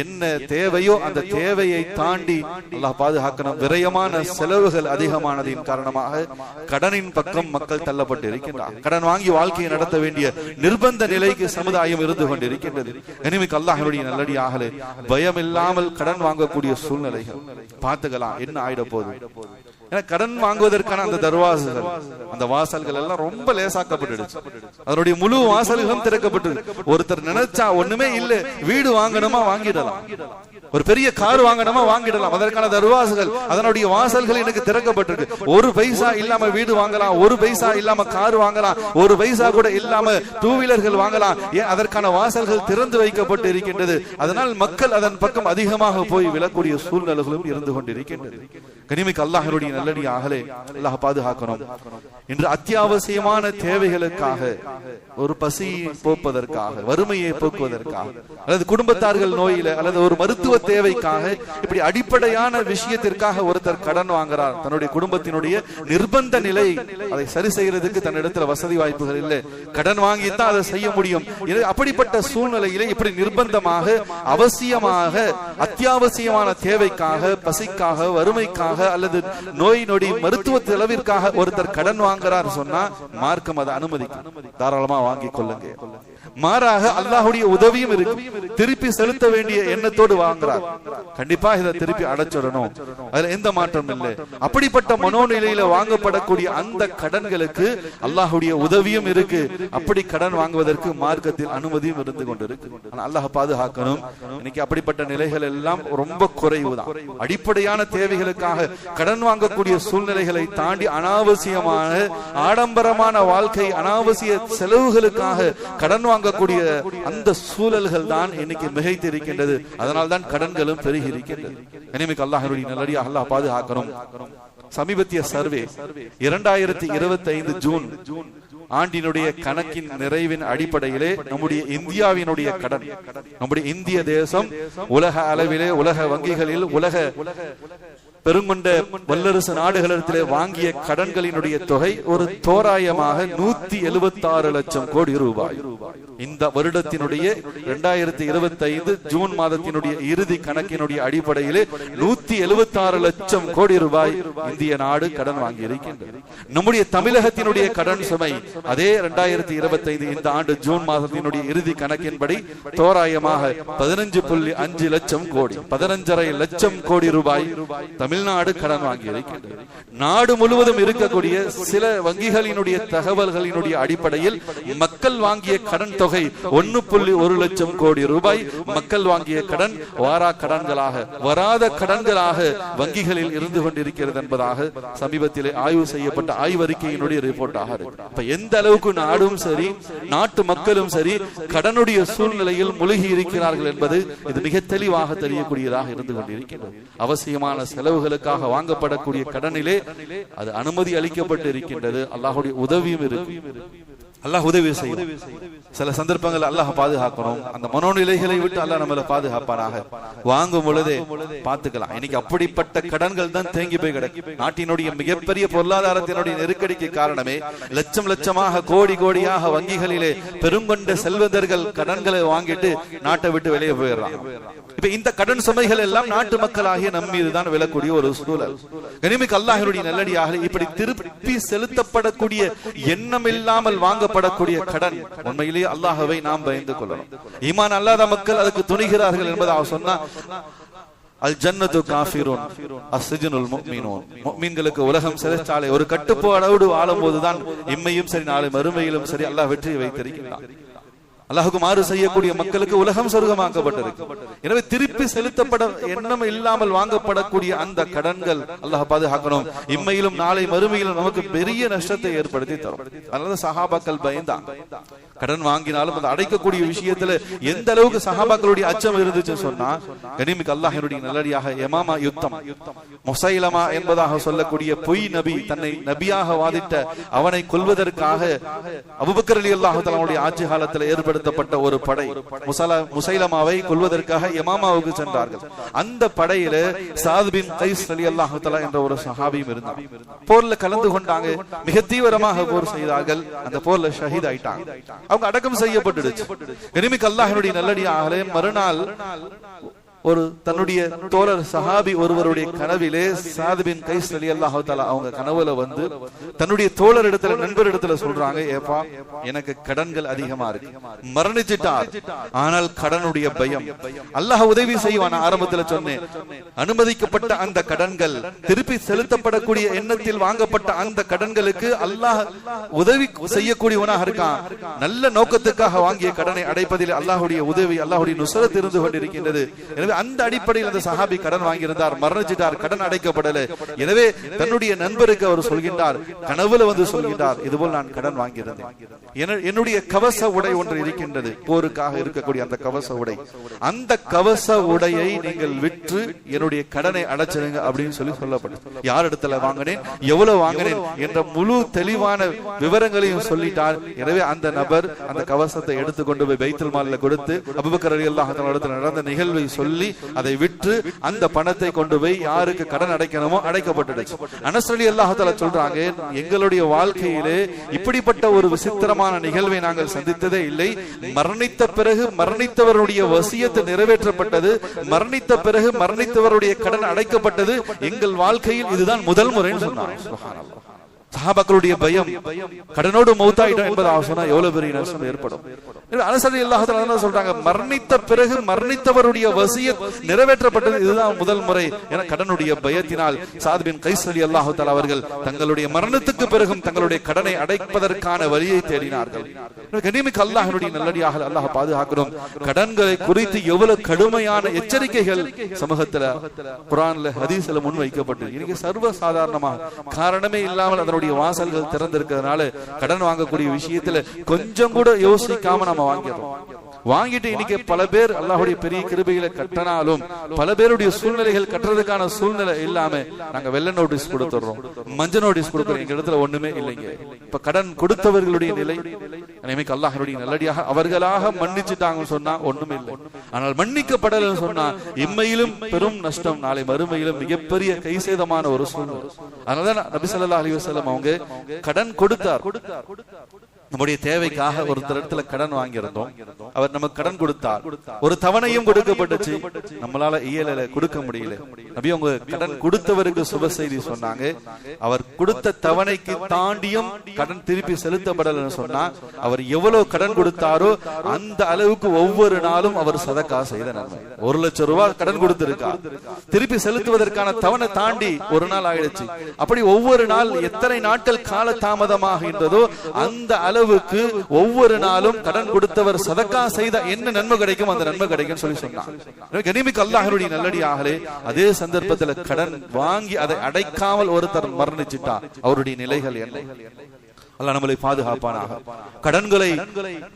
Speaker 1: என்ன தேவையோ அந்த தேவையை தாண்டி அல்லாஹ் பாதுகாக்கணும், விரயமான செலவுகள் அதிகமானதின் காரணமாக கடனின் பக்கம் மக்கள் தள்ளப்பட்டு இருக்கின்றார். கடன் வாங்கி வாழ்க்கையை நடத்த வேண்டிய நிர்பந்த நிலைக்கு சமுதாயம் இருந்து கொண்டிருக்கின்றது. இனிமிக்கு அல்லாஹ்வுடைய நல்லடியாகலே பயம் இல்லாமல் கடன் வாங்கக்கூடிய சூழ்நிலைகள் பார்த்துக்கலாம் என்ன ஆயிட போகுது. கடன் வாங்குவதற்கான அந்த தர்வாசுகள், அந்த வாசல்கள் எல்லாம் ரொம்ப லேசாக்கப்பட்டுடுச்சு. அதனுடைய முழு வாசல்களும் திறக்கப்பட்டு ஒருத்தர் நினைச்சா ஒண்ணுமே இல்ல வீடு வாங்கணுமா வாங்கிடலாம், ஒரு பெரிய கார் வாங்கணுமா வாங்கிடலாம். அதற்கான தர்வாசுகள், அதனுடைய வாசல்கள் எனக்கு திறக்கப்பட்டிருக்கு. ஒரு பைசா இல்லாம வீடு வாங்கலாம், ஒரு பைசா இல்லாம கார் வாங்கலாம், ஒரு பைசா கூட இல்லாம டூ வீலர்கள் வாங்கலாம். அதற்கான வாசல்கள் திறந்து வைக்கப்பட்டு இருக்கின்றது. அதனால் மக்கள் அதன் பக்கம் அதிகமாக போய் விழக்கூடிய சூழ்நிலைகளும் இருந்து கொண்டிருக்கின்றது. கனிமிக்கு அல்லாஹ்வுடைய நல்லடியாகலே அல்லாஹ் பாதுகாக்கணும். இன்று அத்தியாவசியமான தேவைகளுக்காக, ஒரு பசி போக்குவதற்காக, வறுமையை போக்குவதற்காக, அல்லது குடும்பத்தார்கள் நோயில, அல்லது ஒரு மருத்துவ தேவைக்காக, இப்படி அடிப்படையான விஷயத்திற்காக ஒருத்தர் கடன் வாங்குறார். தன்னுடைய குடும்பத்தினுடைய நிர்பந்த நிலை, அதை சரி செய்யறதுக்கு தன்னிடத்துல வசதி வாய்ப்புகள் இல்லை, கடன் வாங்கித்தான் அதை செய்ய முடியும். அப்படிப்பட்ட சூழ்நிலையிலே இப்படி நிர்பந்தமாக அவசியமாக அத்தியாவசியமான தேவைக்காக, பசிக்காக, வறுமைக்காக அல்லது நோய் நொடி மருத்துவ செலவிற்காக ஒருத்தர் கடன் வாங்குறார் சொன்னா மார்க்கம் அதை அனுமதிக்கும். தாராளமா வாங்கிக் கொள்ளுங்க. மாறாக அல்லாஹ்வுடைய உதவியும் இருக்கு. திருப்பி செலுத்த வேண்டிய எண்ணத்தோடு வாங்குறார், கண்டிப்பா இதை திருப்பி அடைச்சிடணும், அதுல எந்த மாற்றம் இல்லை. அப்படிப்பட்ட மனோநிலையில வாங்கப்படக்கூடிய அந்த கடன்களுக்கு அல்லாஹ்வுடைய உதவியும் இருக்கு. அப்படி கடன் வாங்குவதற்கு மார்க்கத்தில் அனுமதியும் இருந்து கொண்டிருக்கு. அல்லாஹ் பாதுகாக்கணும். இன்னைக்கு அப்படிப்பட்ட நிலைகள் எல்லாம் ரொம்ப குறைவுதான். அடிப்படையான தேவைகளுக்காக கடன் வாங்கக்கூடிய சூழ்நிலைகளை தாண்டி அனாவசியமான ஆடம்பரமான வாழ்க்கை, அனாவசிய செலவுகளுக்காக கடன் வாங்கக்கூடிய அந்த சூழல்கள் தான் இன்னைக்கு மிகைத்து இருக்கின்றது. அதனால் தான் கடன்களும் பெருகி இருக்கின்றது. இனிமேல் அல்லாஹ்வுடைய நல்லடியாக அல்லாஹ் பாதுகாக்கணும். சமீபத்திய சர்வே 2025 ஜூன் ஆண்டினுடைய கணக்கின் நிறைவின் அடிப்படையிலே நம்முடைய இந்தியாவினுடைய கடன், நம்முடைய இந்திய தேசம் உலக அளவிலே, உலக வங்கிகளில், உலக பெருங்கொண்ட வல்லரசு நாடுகளிடத்திலே வாங்கிய கடன்களினுடைய தொகை ஒரு தோராயமாக 176 லட்சம் கோடி ரூபாய். இந்த வருடத்தினுடைய 2025 ஜூன் மாதத்தினுடைய இறுதி கணக்கினுடைய அடிப்படையிலே 176 லட்சம் கோடி ரூபாய் இந்திய நாடு கடன் வாங்கி இருக்கின்றது. நம்முடைய தமிழகத்தினுடைய கடன் சுமை அதே 2025 இந்த ஆண்டு ஜூன் மாதத்தினுடைய இறுதி கணக்கின்படி தோராயமாக 15.5 லட்சம் கோடி, 15.5 லட்சம் கோடி ரூபாய் தமிழ்நாடு கடன் வாங்கி இருக்கின்றது. நாடு முழுவதும் இருக்கக்கூடிய சில வங்கிகளினுடைய தகவல்களினுடைய அடிப்படையில் மக்கள் வாங்கிய கடன் தொகை 1.1 லட்சம் கோடி ரூபாய். மக்கள் வாங்கிய கடன் வாரா கடன்களாக, வராத கடன்களாக வங்கிகளில் இருந்து கொண்டிருக்கிறது என்பதாக சமீபத்திலே ஆய்வு செய்யப்பட்ட ஆய்வறிக்கையினுடைய ரிப்போர்ட்டாக இருக்கு. இப்ப எந்த அளவுக்கு நாடும் சரி, நாட்டு மக்களும் சரி கடனுடைய சூழ்நிலையில் முழுகி இருக்கிறார்கள் என்பது இது மிக தெளிவாக தெரியக்கூடியதாக இருந்து கொண்டிருக்கிறது. அவசியமான செலவுகளுக்காக வாங்கப்படக்கூடிய கடனிலே அது அனுமதி அளிக்கப்பட்டு இருக்கின்றது. அல்லாஹ்வுடைய உதவியும் இருக்கு. அல்லாஹ் உதவி செய்யும். சில சந்தர்ப்பங்கள் அல்லாஹ் பாதுகாக்கணும். அந்த மனோநிலைகளை விட்டு அல்லாஹ் நம்மளை பாதுகாப்பானாக. வாங்கும் பொழுதே பார்த்துக்கலாம். இன்னைக்கு அப்படிப்பட்ட கடன்கள் தான் தேங்கி போய் கிடக்கு. நாட்டினுடைய மிகப்பெரிய பொருளாதாரத்தினுடைய நெருக்கடிக்கு காரணமே லட்சம் லட்சமாக, கோடி கோடியாக வங்கிகளிலே பெருங்கொண்ட செல்வந்தர்கள் கடன்களை வாங்கிட்டு நாட்டை விட்டு வெளியே போயிடுறாங்க. இப்ப இந்த கடன் சுமைகள் எல்லாம் நாட்டு மக்களாகிய நம் மீது தான் விழக்கூடிய ஒரு சூழல். கனிமிக்கு அல்லாஹ்வுடைய நல்லடியாக இப்படி திருப்பி செலுத்தப்படக்கூடிய எண்ணம் இல்லாமல் வாங்கப்படக்கூடிய கடன், உண்மையிலேயே அல்லாஹ்வை நாம் பயந்து கொள்ளணும். ஈமான் அல்லாத மக்கள் அதுக்கு துணிகிறார்கள் என்பதாக சொன்னா அல் ஜன்னத்து காஃபிரூன் அஸ்ஜனுல் முஃமினூன். முஃமின்களுக்கு உலகம் சிறைச்சாலை. ஒரு கட்டுப்பாடோடு வாழும் போதுதான் இம்மையும் சரி நாளை மறுமையிலும் சரி அல்லாஹ் வெற்றி வைத்திருக்கிறான். அல்லாஹுக்கு மாறு செய்யக்கூடிய மக்களுக்கு உலகம் சொர்க்கமாக்கப்பட்டிருக்கு. எனவே திருப்பி செலுத்தப்பட எண்ணம் இல்லாமல் வாங்கப்படக்கூடிய அந்த கடன்கள் அல்லாஹ் பாதுகாக்கணும். இம்மையிலும் நாளை மறுமையிலும் நமக்கு பெரிய நஷ்டத்தை ஏற்படுத்தி தரும். அதனால சஹாபாக்கள் பயந்தாங்க. கடன் வாங்கினாலும் அதை அடைக்கக்கூடிய விஷயத்துல எந்த அளவுக்கு சஹாபாக்களுடைய அச்சம் இருந்துச்சு சொன்னா, கனிமிக்கு அல்லாஹ்வுடைய நல்லடியாக யமாமா யுத்தம், முசைலமா என்பதாக சொல்லக்கூடிய பொய் நபி, தன்னை நபியாக வாதிட்ட அவனை கொல்வதற்காக அபூபக்கர் ரலியல்லாஹு தஆலாவுடைய ஆட்சி காலத்தில் ஏற்படுத்த ஏற்படுத்தப்பட்ட ஒரு படை முசைலமாவை கொல்வதற்காக யமாமாவுக்கு சென்றார்கள். அந்த படையில சாத் பின் கைஸ் ரலியல்லாஹு தஆலா என்ற ஒரு சஹாபியும் இருந்தார். போர்ல கலந்து கொண்டாங்க, மிக தீவிரமாக போர் செய்தார்கள். அந்த போர்ல ஷஹீத் ஆயிட்டாங்க. அவங்க அடக்கம் செய்யப்பட்டுடுச்சு. கனிமிக்க அல்லாஹ்வினுடைய நல்லடியார்களே, மறுநாள் ஒரு தன்னுடைய தோழர் சஹாபி ஒருவருடைய கனவிலே சாத் பின் கைஸ் ரலியல்லாஹு தஆலா அவங்க கனவுல வந்து தன்னுடைய தோழர் இடத்துல நண்பர் இடத்துல சொல்றாங்க, ஏப்பா எனக்கு கடன்கள் அதிகமா இருக்கு, மரணிச்சிட்டார், ஆனால் கடனுடைய பயம், அல்லாஹ் உதவி செய்வான். ஆரம்பத்துல சொன்னேன், அனுமதிக்கப்பட்ட அந்த கடன்கள் திருப்பி செலுத்தப்படக்கூடிய எண்ணத்தில் வாங்கப்பட்ட அந்த கடன்களுக்கு அல்லாஹ் உதவி செய்யக்கூடியவனாக இருக்கான். நல்ல நோக்கத்துக்காக வாங்கிய கடனை அடைப்பதில் அல்லாஹ்வுடைய உதவி, அல்லாஹ்வுடைய நுஸ்ரத் இருந்து கொண்டிருக்கின்றது. அந்த அடிப்படையில் அந்த சஹாபி கடன் வாங்கியிருந்தார், மரணிச்சிட்டார், கடன் அடைக்கப்படல. எனவே தன்னுடைய நண்பருக்கு அவர் சொல்கின்றார், கனவுல வந்து சொல்கின்றார், இதுபோல் நான் கடன் வாங்கியிருந்தேன், என்னுடைய கவச உடை ஒன்று இருக்கின்றது, போருக்காக இருக்கக்கூடிய அந்த கவச உடை, அந்த கவச உடையை நீங்கள் விற்று என்னுடைய கடனை அடைச்சிருங்க அப்படின்னு சொல்லப்பட்டது. யார் இடத்துல வாங்கினேன், எவ்வளவு வாங்கினேன் என்ற முழு தெளிவான விவரங்களையும் சொல்லிட்டார். எனவே அந்த நபர் அந்த கவசத்தை எடுத்துக்கொண்டு போய் பைத்துல் மால்ல கொடுத்து அபூபக்கர் ரலியல்லாஹு தஆலா இடத்துல நடந்த நிகழ்வை சொல்லி அதை விற்று அந்த பணத்தை கொண்டு போய் யாருக்கு கடன் அடைக்கணுமோ அடைக்கப்பட்டுடுச்சு. அனஸ் ரலியல்லாஹு தஆலா சொல்றாங்க, எங்களுடைய வாழ்க்கையிலே இப்படிப்பட்ட ஒரு விசித்திரமான நிகழ்வை நாங்கள் சந்தித்ததே இல்லை. மரணித்த பிறகு மரணித்தவருடைய வசியத்து நிறைவேற்றப்பட்டது, மரணித்த பிறகு மரணித்தவருடைய கடன் அடைக்கப்பட்டது எங்கள் வாழ்க்கையில் இதுதான் முதல் முறைன்னு சொன்னாங்க. சுப்ஹானல்லாஹ். சஹாபாக்களுடைய பயம், கடனோடு மௌத்தாயிட்டோம் என்பதாக சொன்னா எவ்வளவு பெரிய நஷ்டம் ஏற்படும். அனஸ் ரலியல்லாஹு தஆலா சொல்றாங்க, மரணித்த பிறகு மரணித்தவருடைய வசியத் நிறைவேற்றப்பட்டது இதுதான் முதல் முறை. என கடனுடைய பயத்தினால் சாத் பின் கைஸ் ரலியல்லாஹு தஆலா அவர்கள் தங்களுடைய மரணத்துக்கு பிறகும் தங்களுடைய கடனை அடைப்பதற்கான வழியை தேடினார்கள். கனிமிக்க அல்லாஹ்வுடைய நல்லடியாக அல்லாஹ் பாதுகாக்கிறோம். கடன்களை குறித்து எவ்வளவு கடுமையான எச்சரிக்கைகள் சமூகத்துல குர்ஆன்ல ஹதீஸ்ல முன்வைக்கப்பட்டு இன்னைக்கு சர்வ சாதாரணமாக காரணமே இல்லாமல் அதனுடைய வாசல்கள் திறந்திருக்கிறதுனால கடன் வாங்கக்கூடிய விஷயத்துல கொஞ்சம் கூட யோசிக்காம நம்ம வாங்கிட்டு இன்னைக்கு பல பேர் அல்லாஹ்வுடைய பெரிய கிருபையில கட்டனாலும் பல பேருடைய சூழ்நிலைகள் கட்டுறதுக்கான சூழ்நிலை இல்லாம நாங்க வெள்ள நோட்டீஸ் கொடுத்துறோம், மஞ்சள் நோட்டீஸ் கொடுக்கிறோம், எங்க இடத்துல ஒண்ணுமே இல்லைங்க. இப்ப கடன் கொடுத்தவர்களுடைய நிலை நமக்கு அல்லாஹ்வுடைய நல்லடியாக அவர்களாக மன்னிச்சுட்டாங்கன்னு சொன்னா ஒண்ணுமே இல்லை. ஆனால் மன்னிக்கப்படலன்னு சொன்னா இம்மையிலும் பெரும் நஷ்டம், நாளை மறுமையிலும் மிகப்பெரிய கைசேதமான ஒரு சூழ்நிலை. அதனாலதான் நபி ஸல்லல்லாஹு அலைஹி வஸல்லம் அவங்க கடன் கொடுத்தார். நம்முடைய தேவைக்காக ஒரு இடத்துல கடன் வாங்கியிருந்தோம், அவர் நமக்கு கடன் கொடுத்தார், ஒரு தவணையும் கொடுக்கப்பட்டுச்சு, நம்மளால இயல கொடுக்க முடியல. நபி அவங்க கடன் கொடுத்தவருக்கு சுப செய்தி சொன்னாங்க, அவர் கொடுத்த தவணைக்கு தாண்டியும் கடன் திருப்பி செலுத்தப்படலன்னு சொன்னா அவர் எவ்வளவு கடன் கொடுத்தாரோ அந்த அளவுக்கு ஒவ்வொரு நாளும் அவர் சதக்கா செய்த நன்மை. 1 லட்சம் ரூபாய் கடன் கொடுத்திருக்கா, திருப்பி செலுத்துவதற்கான தவணை தாண்டி ஒரு நாள் ஆயிடுச்சு. அப்படி ஒவ்வொரு நாள் எத்தனை நாட்கள் கால தாமதமாகின்றதோ அந்த அளவுக்கு ஒவ்வொரு நாளும் கடன் கொடுத்தவர் சதக்கா செய்த என்ன நன்மை கிடைக்கும் அந்த நன்மை கிடைக்கும் சொல்லி சொன்னார். கனிமிக்க அல்லாஹ்வுடைய நல்லடியார்களே, அதே சந்தர்ப்பத்தில் கடன் வாங்கி அதை அடைக்காமல் ஒருத்தர் மரணிச்சிட்டா அவருடைய நிலைகள் என்ன? அல்லாஹ் நம்மளை பாதுகாப்பானாக. கடன்களை,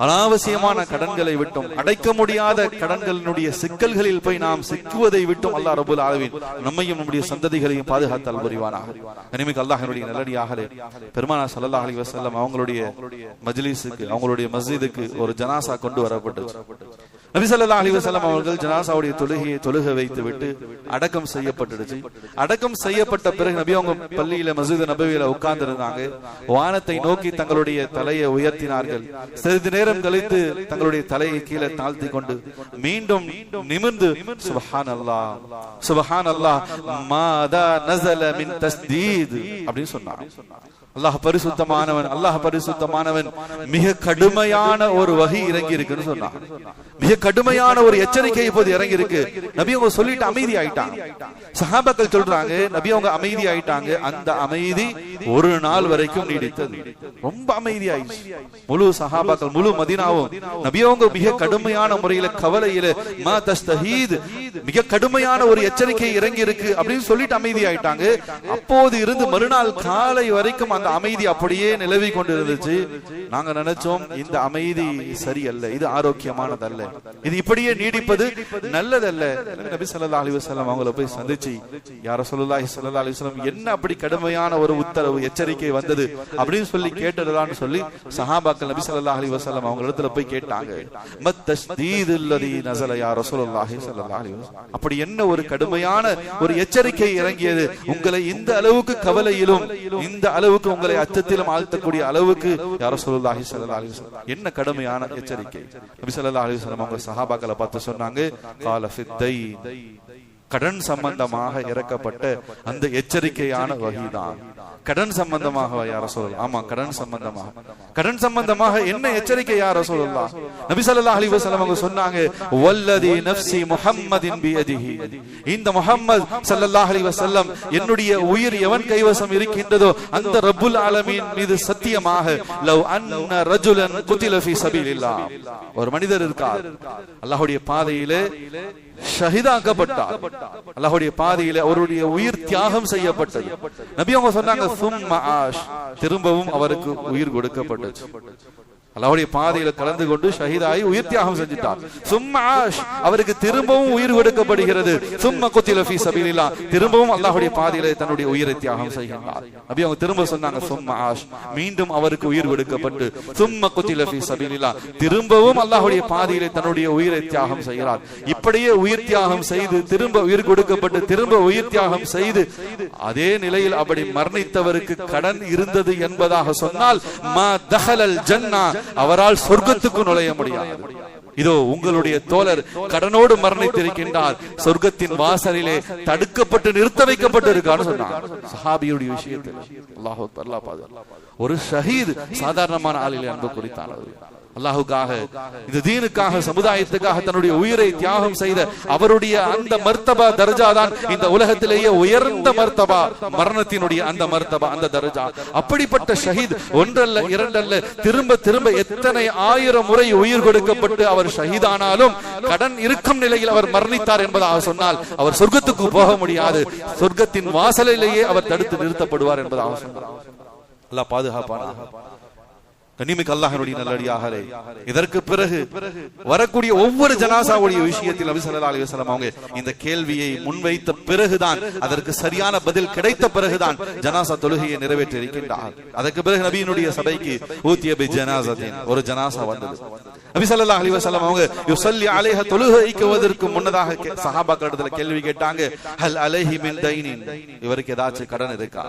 Speaker 1: அனாவசியமான கடன்களை விட்டும், அடைக்க முடியாத கடன்களினுடைய சிக்கல்களில் போய் நாம் சிக்குவதை விட்டும் அல்லாஹ் ரப்பல் ஆலமீன் நம்மையும் நம்முடைய சந்ததிகளையும் பாதுகாத்தல் புரிவானாக. கனிமிக்க அல்லாஹ்வுடைய நல்லடியார்களே, பெருமானார் ஸல்லல்லாஹு அலைஹி வஸல்லம் அவங்களுடைய மஜ்லிஸுக்கு, அவங்களுடைய மஸ்ஜிதுக்கு ஒரு ஜனாசா கொண்டு வரப்பட்டுச்சு. நபி ஸல்லல்லாஹு அலைஹி வஸல்லம் அவர்கள் ஜனாசாவுடைய தொழுகையை தொழுக வைத்து விட்டு அடக்கம் செய்யப்பட்டுடுச்சு. அடக்கம் செய்யப்பட்ட பிறகு நபி அவங்க பள்ளியில மஸ்ஜித் நபவியில உட்கார்ந்து இருந்தாங்க. வானத்தை நோக்கி தங்களுடைய தலையை உயர்த்தினார்கள். சிறிது நேரம் கழித்து தங்களுடைய தலையை கீழே தாழ்த்தி கொண்டு மீண்டும் நிமிர்ந்து சுப்ஹானல்லாஹ் சுப்ஹானல்லாஹ் மாதா நஸல மின் தஸ்தீத் அப்படின்னு சொன்னாங்க. அல்லாஹ் பரிசுத்தமானவன், அல்லாஹ் பரிசுத்தமானவன், மிக கடுமையான ஒரு வகை இறங்கி இருக்குன்னு சொன்னாங்க. மிக கடுமையான ஒரு எச்சரிக்கை இப்போது இறங்கி இருக்கு. நபி அவங்க சொல்லிட்டு அமைதி ஆயிட்டாங்க. சஹாபாக்கள் சொல்றாங்க, நபி அவங்க அமைதி ஆயிட்டாங்க. அந்த அமைதி ஒரு நாள் வரைக்கும் நீடித்தது. ரொம்ப அமைதி ஆயிடுச்சு. முழு சஹாபாக்கள், முழு மதீனாவும் நபி அவங்க மிக கடுமையான முறையில கவலையில மா தஸ்தஹீத், மிக கடுமையான ஒரு எச்சரிக்கை இறங்கி இருக்கு அப்படின்னு சொல்லிட்டு அமைதியாயிட்டாங்க. அப்போது இருந்து மறுநாள் காலை வரைக்கும் அந்த அமைதி அப்படியே நிலவி கொண்டு இருந்துச்சு. நாங்க நினைச்சோம் இந்த அமைதி சரியல்ல, இது ஆரோக்கியமானதல்ல, இது இப்படியே நீடிப்பது நல்லதல்ல. நபி ஸல்லல்லாஹு அலைஹி வஸல்லம் அவங்கள போய் சந்திச்சு, யா ரசூலுல்லாஹி ஸல்லல்லாஹு அலைஹி வஸல்லம் என்ன அப்படி கடுமையான ஒரு உத்தரவு எச்சரிக்கை வந்தது அப்படின்னு சொல்லி கேட்டதான்னு சொல்லி சஹாபாக்கள் நபி ஸல்லல்லாஹு அலைஹி வஸல்லம் அவங்க இடத்துல போய் கேட்டாங்க. மத் தஸ்தீதுல் லதி நஸல யா ரசூலுல்லாஹி ஸல்லல்லாஹு அலைஹி வஸல்லம், அப்படி என்ன ஒரு கடுமையான ஒரு எச்சரிக்கை இறங்கியது, உங்களை இந்த அளவுக்கு கவலையிலும் இந்த அளவுக்கு உங்களை அச்சத்திலும் ஆழ்த்தக்கூடிய அளவுக்கு யா ரசூலுல்லாஹி ஸல்லல்லாஹு அலைஹி வஸல்லம் என்ன கடுமையான எச்சரிக்கை? நபி ஸல்லல்லாஹு அலைஹி வஸல்லம் அவங்க சஹாபாக்களை பார்த்து சொன்னாங்க, கால ஃபித்தை, கடன் சம்பந்தமாக இறக்கப்பட்ட அந்த எச்சரிக்கையான வஹீதான். கடன் சம்பந்தமாக யா ரசூலுல்லாஹ், ஆமா கடன் சம்பந்தமாக. கடன் சம்பந்தமாக என்ன எச்சரிக்கை யா ரசூலுல்லாஹ்? நபி ஸல்லல்லாஹு அலைஹி வஸல்லம் அவங்க சொன்னாங்க, வல்லதி நஃப்ஸி முஹம்மதின் பியதிஹி, இந்த முஹம்மத் ஸல்லல்லாஹு அலைஹி வஸல்லம் என்னுடைய உயிர் எவன் கைவசம் இருக்கின்றதோ அந்த ரப்புல் ஆலமீன் மீது சத்தியமாக, லவ் அன்ன ரஜுலன் குதில ஃபீ ஸபீலில்லாஹ், ஒரு மனிதர் இருக்கார் அல்லாஹ்வுடைய பாதையிலே ஷஹீதாக்கப்பட்டார், அல்லாஹ்வுடைய பாதையிலே அவருடைய உயிர் தியாகம் செய்யப்பட்டது. நபி அவங்க சொன்னாங்க, சும்ம ஆஷ், திரும்பவும் அவருக்கு உயிர் கொடுக்கப்பட்டது. அல்லாஹ்வுடைய பாதையில கலந்து கொண்டு ஷஹீதாகி உயிர் தியாகம் செஞ்சிட்டார். சும்ம ஆஷ், அவருக்கு திரும்பவும் உயிர் கொடுக்கப்படுகிறது. சும்ம குத்தில ஃபீ ஸபீலில்லாஹ், திரும்பவும் அல்லாஹ்வுடைய பாதையில தன்னுடைய உயிரை தியாகம் செய்கின்றார். நபி அவங்க திரும்ப சொன்னாங்க, சும்ம ஆஷ், மீண்டும் அவருக்கு உயிர் கொடுக்கப்பட்டு சும்ம குத்தில ஃபீ ஸபீலில்லாஹ், திரும்பவும் அல்லாஹ்வுடைய பாதையில தன்னுடைய உயிரை தியாகம் செய்கிறார். இப்படியே உயிர் தியாகம் செய்து திரும்ப உயிர் கொடுக்கப்பட்டு திரும்ப உயிர் தியாகம் செய்து அதே நிலையில் அப்படி மரணித்தவருக்கு கடன் இருந்தது என்பதாக சொன்னால், மா தஹலல் ஜன்னா, அவரால் சொர்க்கத்துக்கு நுழைய முடியாது. இதோ உங்களுடைய தோழர் கடனோடு மரணித்திருக்கின்றார், சொர்க்கத்தின் வாசலிலே தடுக்கப்பட்டு நிறுத்த வைக்கப்பட்டு இருக்கான்னு சொன்னார். சஹாபியுடைய விஷயத்தில் அல்லாஹ் அக்பர், அல்லாஹ் பாதுகாப்பான். ஒரு ஷஹீத் சாதாரணமான ஆளிலே அன்பு குறித்தானது. அல்லாஹுக்காக, இந்த தீனுக்காக, சமுதாயத்துக்காக தன்னுடைய உயிரை தியாகம் செய்த அவருடைய அந்த மர்த்தபா தர்ஜா தான் இந்த உலகத்திலேயே உயர்ந்த மர்த்தபா, மரணத்தினுடைய அந்த மர்த்தபா, அந்த தர்ஜா. அப்படிப்பட்ட ஷஹீத் ஒன்றல்ல இரண்டல்ல, திரும்ப திரும்ப எத்தனை ஆயிரம் முறை உயிர் கொடுக்கப்பட்டு அவர் ஷஹீதானாலும் கடன் இருக்கும் நிலையில் அவர் மரணித்தார் என்பதாக சொன்னால் அவர் சொர்க்கத்துக்கு போக முடியாது, சொர்க்கத்தின் வாசலிலேயே அவர் தடுத்து நிறுத்தப்படுவார் என்பதாக சொன்னார். அல்லாஹ் பாதுகாப்பானாக. கண்ணியமிக்க அல்லாஹ்வினுடைய நல்லடியார்களே, இதற்கு பிறகு வரக்கூடிய ஒவ்வொரு ஜனாசாவுடைய விஷயத்தில் நபி ஸல்லல்லாஹு அலைஹி வஸல்லம் அவங்க இந்த கேள்வியை முன்வைத்த பிறகுதான், அதற்கு சரியான பதில் கிடைத்த பிறகுதான் ஜனாசா தொழுகையை நிறைவேற்றி இருக்கின்றார். அதற்கு பிறகு நபியினுடைய சபைக்கு ஊத்திய பி ஜனாஸத்தின், ஒரு ஜனாசா வந்தது. நபி ஸல்லல்லாஹு அலைஹி வஸல்லம் அவங்க யுஸல்லி அலைஹா, தொழுகைக்கு முன்னதாக சஹாபாக்களிடத்துல கேள்வி கேட்டாங்க, ஹல் அலைஹி மின் தைனின், இவருக்கு ஏதாச்சும் கடன் இருக்கா?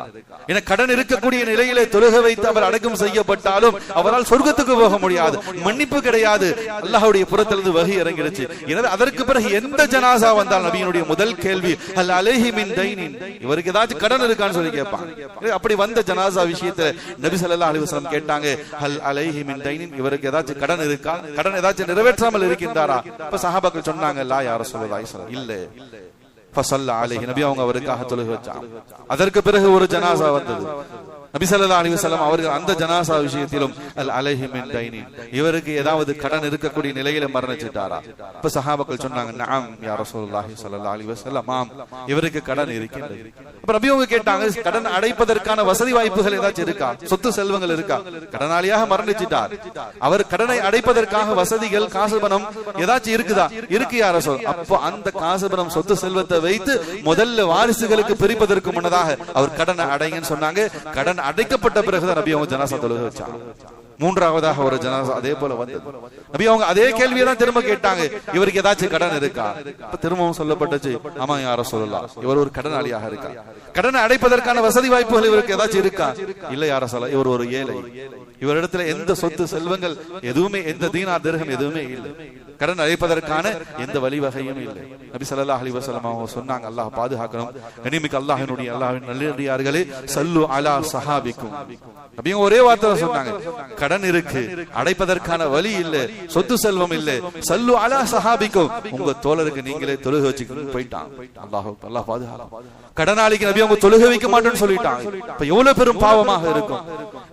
Speaker 1: என கடன் இருக்கக்கூடிய நிலையிலே தொழுகை வைத்து அவர் அடக்கம் செய்யப்பட்டாலும் அவரால் சொர்க்கத்துக்கு போக முடியாது, மன்னிப்பு கிடையாது. அல்லாஹ்வுடைய புறத்திலிருந்து வஹி இறங்கிடுச்சு. எனவே அதற்கு பிறகு எந்த ஜனாசா வந்தால் நபியினுடைய முதல் கேள்வி ஹல் அலைஹி மின் தைனின், இவருக்கு ஏதாச்சும் கடன் இருக்கான்னு சொல்லி கேட்பாங்க. அப்படி வந்த ஜனாசா விஷயத்துல நபி ஸல்லல்லாஹு அலைஹி வஸல்லம் கேட்டாங்க, ஹல் அலைஹி மின் தைனின், இவருக்கு ஏதாச்சும் கடன் இருக்கா? கடன் ஏதாச்சும் நிறைவேற்றாமல் இருக்கின்றாரா? அப்ப சஹாபாக்கள் சொன்னாங்க, லா யா ரசூலுல்லாஹி இல்ல. ஃபஸல்ல அலைஹி, நபி அவங்க அவருக்காக தொழுகை வச்சாங்க. அதற்கு பிறகு ஒரு ஜனாசா வந்தது. நபி ஸல்லல்லாஹு அலைஹி வஸல்லம் அவர்கள் அந்த ஜனாசா விஷயத்திலும் அல் அலைஹி மின் தைனின், இவருக்கு ஏதாவது கடன் இருக்கக்கூடிய நிலையில மரணிச்சிட்டாரா? அப்ப சஹாபாக்கள் சொன்னாங்க, நஅம் யா ரசூலுல்லாஹி ஸல்லல்லாஹு அலைஹி வஸல்லம், ஆம் இவருக்கு கடன் இருக்கின்றது. அப்ப நபி அவங்க கேட்டாங்க, கடன் அடைப்பதற்கான வசதி வாய்ப்புகள் ஏதாச்சும் இருக்கா? சொத்து செல்வங்கள் இருக்கா? கடனாளியாக மரணிச்சிட்டார், அவர் கடனை அடைப்பதற்காக வசதிகள், காசு பணம் ஏதாச்சும் இருக்குதா? இருக்கு யா ரசூல். அப்போ அந்த காசு பணம், சொத்து செல்வத்தை வைத்து முதல்ல வாரிசுகளுக்கு பிரிப்பதற்கு முன்னதாக அவர் கடனை அடைங்கன்னு சொன்னாங்க. கடன் அடைக்கப்பட்ட பிறகுதான் நபி அவங்க ஜனாசா தொழுகை வச்சாங்க. மூன்றாவதாக ஒரு ஜனாசா அதே போல வந்தது. நபி அவங்க அதே கேள்வியை தான் திரும்ப கேட்டாங்க, இவருக்கு ஏதாச்சும் கடன் இருக்கா? அப்ப திரும்பவும் சொல்லப்பட்டுச்சு, ஆமா யா ரசூலுல்லாஹ், இவர் ஒரு கடனாளியாக இருக்கா. கடனை அடைப்பதற்கான வசதி வாய்ப்புகள் இவருக்கு ஏதாச்சும் இருக்கா? இல்ல யா ரசூலுல்லாஹ், இவர் ஒரு ஏழை, இவரிடத்துல எந்த சொத்து செல்வங்கள் எதுவுமே, எந்த தீனார் திர்ஹம் எதுவுமே இல்லை, கடன் அழைப்பதற்கான எந்த வழிவகையும் இல்லை. நபி ஸல்லல்லாஹு அலைஹி வஸல்லம் அவங்க சொன்னாங்க, அல்லாஹ் பாதுகாக்கணும். கண்ணியமிக்க அல்லாஹ்வினுடைய அல்லாஹ்வின் நல்லடியார்களே, சல்லு அலா ஸஹாபிக்கும், நபியும் ஒரே வார்த்தை சொன்னாங்க, கடன் இருக்கு, அடைப்பதற்கான வழி இல்ல, சொத்து செல்வம் இல்ல, சல்லு அலா ஸஹாபிக்கும், உங்க தோழருக்கு நீங்களே தொழுகை வச்சு போயிட்டான். அல்லாஹ் அல்லாஹ் பாதுகாக்கணும். கடனாளிக்கு நபி அவங்க தொழுகை வைக்க மாட்டேன்னு சொல்லிட்டாங்க. இப்ப எவ்வளவு பெரும் பாவமாக இருக்கும்.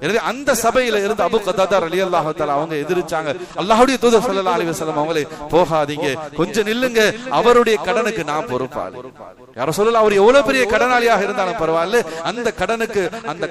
Speaker 1: எனவே அந்த சபையில இருந்து அபூ கத்தாதா ரலியல்லாஹு தஆலா அவங்க எதிர்ச்சாங்க. அல்லாஹ்வுடைய தூதர் ஸல்லல்லாஹு அலைஹி வஸல்லம் அவங்க அவங்களே போகாதீங்க, கொஞ்சம் நில்லுங்க, அவருடைய கடனுக்கு நான் பொறுப்பாளி. யாரும் சொல்லல, அவர் எவ்வளவு பெரிய கடனாளியாக இருந்தாலும் பரவாயில்ல, அந்த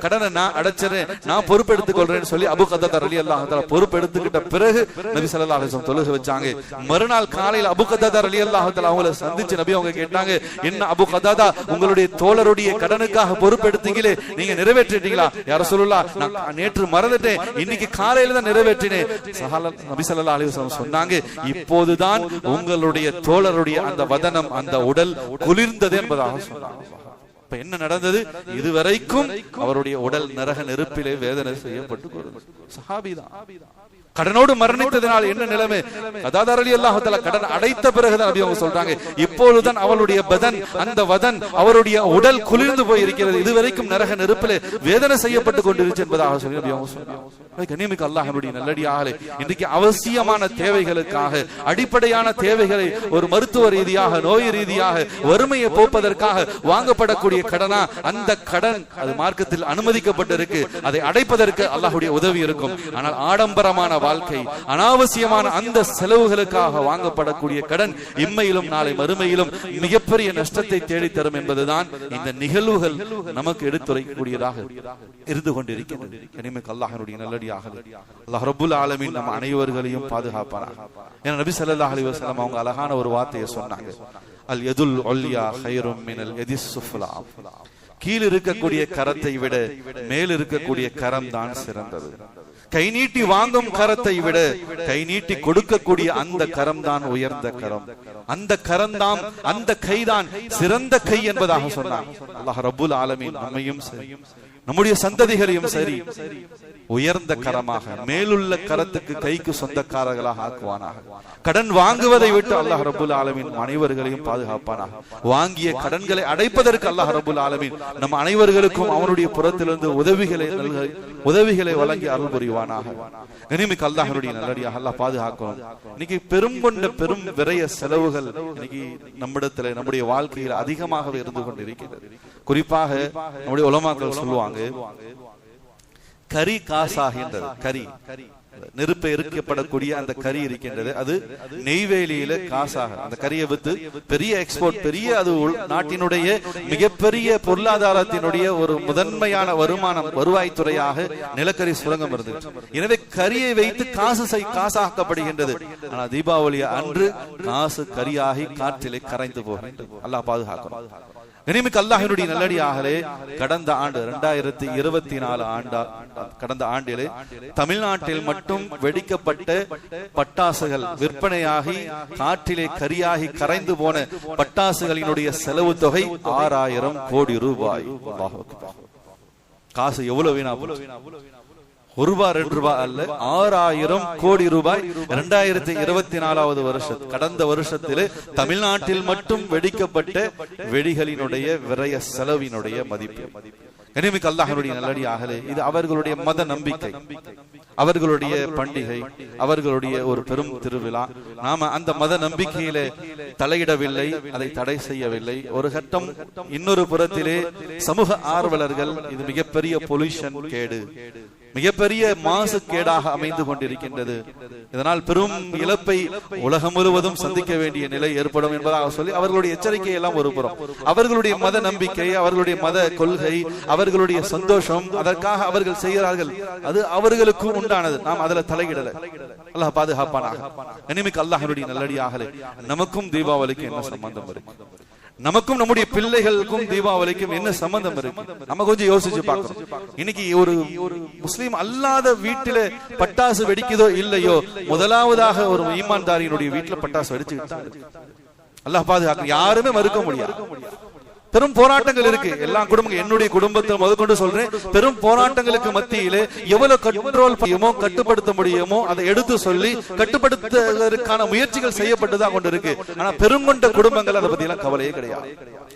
Speaker 1: கடனை நான் அடைச்சிறேன், நான் பொறுப்பெடுத்துக் கொள்றேன்னு சொல்லி அபூ கதாதா ரலியல்லாஹு தஆலா பொறுப்பெடுத்துக்கிட்ட பிறகு நபி ஸல்லல்லாஹு அலைஹி வஸல்லம் தொழுகை வச்சாங்க. மறுநாள் காலையில் அபூ கதாதா ரலியல்லாஹு தஆலா அவங்களை சந்திச்சு நபி அவங்க கேட்டாங்க, என்ன அபூ கதாதா, உங்களுடைய தோழருடைய கடனுக்காக பொறுப்பெடுத்தீங்களே, நீங்க நிறைவேற்றிட்டீங்களா? யா ரசூலுல்லாஹ், நான் நேற்று மறந்துட்டேன், இன்னைக்கு காலையில தான் நிறைவேற்றினேன். நபி ஸல்லல்லாஹு அலைஹி வஸல்லம் சொன்னாங்க, இப்போதுதான் உங்களுடைய தோழருடைய அந்த வதனம், அந்த உடல் குளிர்ந்தது என்பதாக சொன்னாங்க. என்ன நடந்தது? இதுவரைக்கும் அவருடைய உடல் நரக நெருப்பிலே வேதனை செய்யப்பட்டு சஹாபிதான். கடனோடு மரணித்ததனால் என்ன நிலைமை? கதாதா ரலியல்லாஹு தஆலா கடன் அடைத்த பிறகுதான் நபி அவங்க சொல்றாங்க, இப்பொழுதுதான் அவளுடைய பதன், அந்த வதன், அவருடைய உடல் குளிர்ந்து போய் இருக்கிறது, இதுவரைக்கும் நரக நெருப்பிலே வேதனை செய்யப்பட்டு கொண்டிருச்சு என்பதாக சொல்லி நபி அவங்க சொன்னாங்க. கண்ணியமிக்க அல்லாஹ்வுடைய நல்லடியார்களே, இன்றைக்கு அவசியமான தேவைகளுக்காக, அடிப்படையான தேவைகளை ஒரு மருத்துவ ரீதியாக, நோய் ரீதியாக, வறுமையை போப்பதற்காக வாங்கப்படக்கூடிய கடனா, அந்த கடன் அது மார்க்கத்தில் அனுமதிக்கப்பட்டிருக்கு, அதை அடைப்பதற்கு அல்லாஹ்வுடைய உதவி இருக்கும். ஆனால் ஆடம்பரமான வாழ்க்கை, அனாவசியமான அந்த செலவுகளுக்காக வாங்கப்படக்கூடிய கடன் இம்மையிலும் நாளை மறுமையிலும் மிகப்பெரிய நஷ்டத்தை தேடித்தரும் என்பதுதான் இந்த நிகழ்வுகள் நமக்கு எடுத்துரைக்கக்கூடியதாக இருந்து கொண்டிருக்கிறது. கனிமிக்க அல்லாஹ்வுடைய நல்லடியார்களே, அல்லாஹ் ரப்புல் ஆலமீன் நம் அனைவர்களையும் பாதுகாப்பானாக. ஏன்னா நபி ஸல்லல்லாஹு அலைஹி வஸல்லம் அவங்க அழகான ஒரு வார்த்தையை சொன்னாங்க, அல் யதுல் உல்யா கைரும் மினல் யதிஸ் சுஃப்லா. கீழ் இருக்கக்கூடிய கரத்தை விட மேல் இருக்கக்கூடிய கரம் தான் சிறந்தது. கை நீட்டி வாங்கும் கரத்தை விட கை நீட்டி கொடுக்கக்கூடிய அந்த கரம் தான் உயர்ந்த கரம். அந்த கரம்தான், அந்த கைதான் சிறந்த கை என்பதாக சொன்னார் அல்லாஹ் ரப்புல் ஆலமீன். நம்மையும் சரி, நம்முடைய சந்ததிகளையும் சரி, உயர்ந்த கரமாக, மேலுள்ள கரத்துக்கு கைக்கு சொந்தக்காரர்களாக ஆக்குவானாக. கடன் வாங்குவதை விட்டு அல்லாஹ் ரப்புல் ஆலமீன் அனைவர்களையும் பாதுகாப்பானாக. வாங்கிய கடன்களை அடைப்பதற்கு அல்லாஹ் ரப்புல் ஆலமீன் நம் அனைவர்களுக்கும் அவனுடைய புறத்திலிருந்து உதவிகளை வழங்கி அருள் புரிவானாக. கனிமிக்க அல்லாஹ்வுடைய நல்லடியாக அல்லாஹ் பாதுகாக்கணும். இன்னைக்கு பெரும் விரய செலவுகள் இன்னைக்கு நம்மிடத்துல, நம்முடைய வாழ்க்கையில் அதிகமாகவே இருந்து கொண்டிருக்கிறது. குறிப்பாக நம்முடைய உலமாக்கள் சொல்லுவாங்க, கரி காசாகின்றது. கரி, நெருப்பை எரிக்கப்படக்கூடிய அந்த கரி இருக்கின்றது, அது நெய்வேலியில காசாக, அந்த கரியை வித்து பெரிய எக்ஸ்போர்ட், பெரிய அது நாட்டினுடைய மிகப்பெரிய பொருளாதாரத்தினுடைய ஒரு முதன்மையான வருவாய்த்துறையாக நிலக்கரி சுரங்கம் இருந்தது. எனவே கரியை வைத்து காசாக்கப்படுகின்றது. ஆனா தீபாவளி அன்று காசு கரியாகி காற்றிலே கரைந்து போகின்றது. அல்லாஹ் பாதுகாக்கணும். கனிமிக்க அல்லாஹ்வுடைய நல்லடியார்களே, கடந்த ஆண்டு 2024 கடந்த ஆண்டிலே தமிழ்நாட்டில் மட்டும் வெடிக்கப்பட்ட பட்டாசுகள் விற்பனையாகி காற்றிலே கரியாகி கரைந்து போன பட்டாசுகளினுடைய செலவு தொகை 6000 கோடி ரூபாய். காசு எவ்வளவு வீணா, ஒரு ரூபாய் 2 ரூபாய் அல்ல, 6000 கோடி ரூபாய் 2024 வருஷம், கடந்த வருஷத்திலே தமிழ்நாட்டில் மட்டும் வெடிக்கப்பட்ட வெடிகளினுடைய விரய செலவினுடைய மதிப்பு. கனிமிக்க அல்லாஹ்வுடைய நல்லடியார்களே, இது அவர்களுடைய மத நம்பிக்கை, அவர்களுடைய பண்டிகை, அவர்களுடைய ஒரு பெரும் திருவிழா. நாம அந்த மத நம்பிக்கையிலே தலையிடவில்லை, அதை தடை செய்யவில்லை. ஒரு கட்டம் இன்னொரு புறத்திலே சமூக ஆர்வலர்கள் இது மிகப்பெரிய பொல்யூஷன் கேடு, மிகப்பெரிய மாசு கேடாக அமைந்து கொண்டிருக்கின்றது, இதனால் பெரும் இழப்பை உலகம் முழுவதும் சந்திக்க வேண்டிய நிலை ஏற்படும் என்பதாக சொல்லி அவர்களுடைய எச்சரிக்கை எல்லாம் ஒரு புறம். அவர்களுடைய மத நம்பிக்கை, அவர்களுடைய மத கொள்கை, அவர்களுடைய சந்தோஷம், அதற்காக அவர்கள் செய்கிறார்கள், அது அவர்களுக்கும் உண்டானது. நாம் அதுல தலையிடல. அல்லாஹ் பாதுகாப்பானாக. கனிமிக்க அல்லாஹ்வுடைய நல்லடியார்களே, நமக்கும் தீபாவளிக்கு என்ன சம்பந்தம் இருக்கு? நமக்கும் நம்முடைய பிள்ளைகளுக்கும் தீபாவளிக்கும் என்ன சம்பந்தம் இருக்கு? நம்ம கொஞ்சம் யோசிச்சு பார்க்கணும். இன்னைக்கு ஒரு முஸ்லீம் அல்லாத வீட்டில பட்டாசு வெடிக்குதோ இல்லையோ, முதலாவதாக ஒரு ஈமான்தாரியினுடைய வீட்டுல பட்டாசு வெடிச்சுக்கிட்டு அல்லாஹ் பாதுகாக்க யாருமே மறுக்க முடியாது. பெரும் போராட்டங்கள் இருக்கு எல்லா குடும்பங்கள், என்னுடைய குடும்பத்தை முதற்கொண்டு சொல்றேன், பெரும் போராட்டங்களுக்கு மத்தியிலே எவ்வளவு கண்ட்ரோல் முடியுமோ, கட்டுப்படுத்த முடியுமோ அதை எடுத்து சொல்லி கட்டுப்படுத்துவதற்கான முயற்சிகள் செய்யப்பட்டுதான் கொண்டு இருக்கு. ஆனா பெருங்கொண்ட குடும்பங்கள் அதை பத்தி எல்லாம் கவலையே கிடையாது.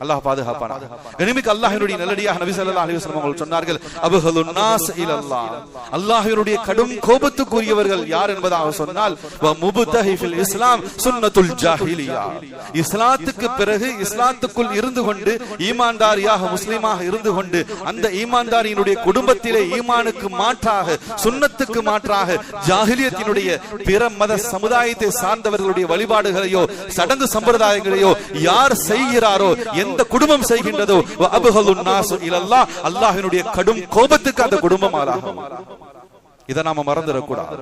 Speaker 1: அல்லாஹ் பாதுகாப்பானாக. கனிமிக்க அல்லாஹ்வுடைய நல்லடியாக நபி ஸல்லல்லாஹு அலைஹி வஸல்லம் அவர்கள் சொன்னார்கள், அபஹலுன் நாஸ் இலல்லாஹ், அல்லாஹ்வுடைய கடும் கோபத்துக்குரியவர்கள் யார் என்பதாக சொன்னால், வ முப்தஹி ஃபில் இஸ்லாம் சுன்னத்துல் ஜாஹிலியா, இஸ்லாத்துக்கு பிறகு இஸ்லாத்துக்குள் இருந்து கொண்டு ஈமான்தாரியாக முஸ்லிமாக இருந்து கொண்டு அந்த ஈமான்தாரியினுடைய குடும்பத்திலே ஈமானுக்கு மாற்றாக சுன்னத்துக்கு மாற்றாக ஜாஹிலியத்தினுடைய பிற மத சமுதாயத்தை சார்ந்தவர்களுடைய வழிபாடுகளையோ சடங்கு சம்பிரதாயங்களையோ யார் செய்கிறாரோ, எந்த குடும்பம் செய்கின்றதோ அபுகலுன் நாசு இலல்லாஹ், அல்லாஹ்வினுடைய கடும் கோபத்துக்கு அந்த குடும்பம் ஆளாகும். இதை நாம மறந்துடக்கூடாது.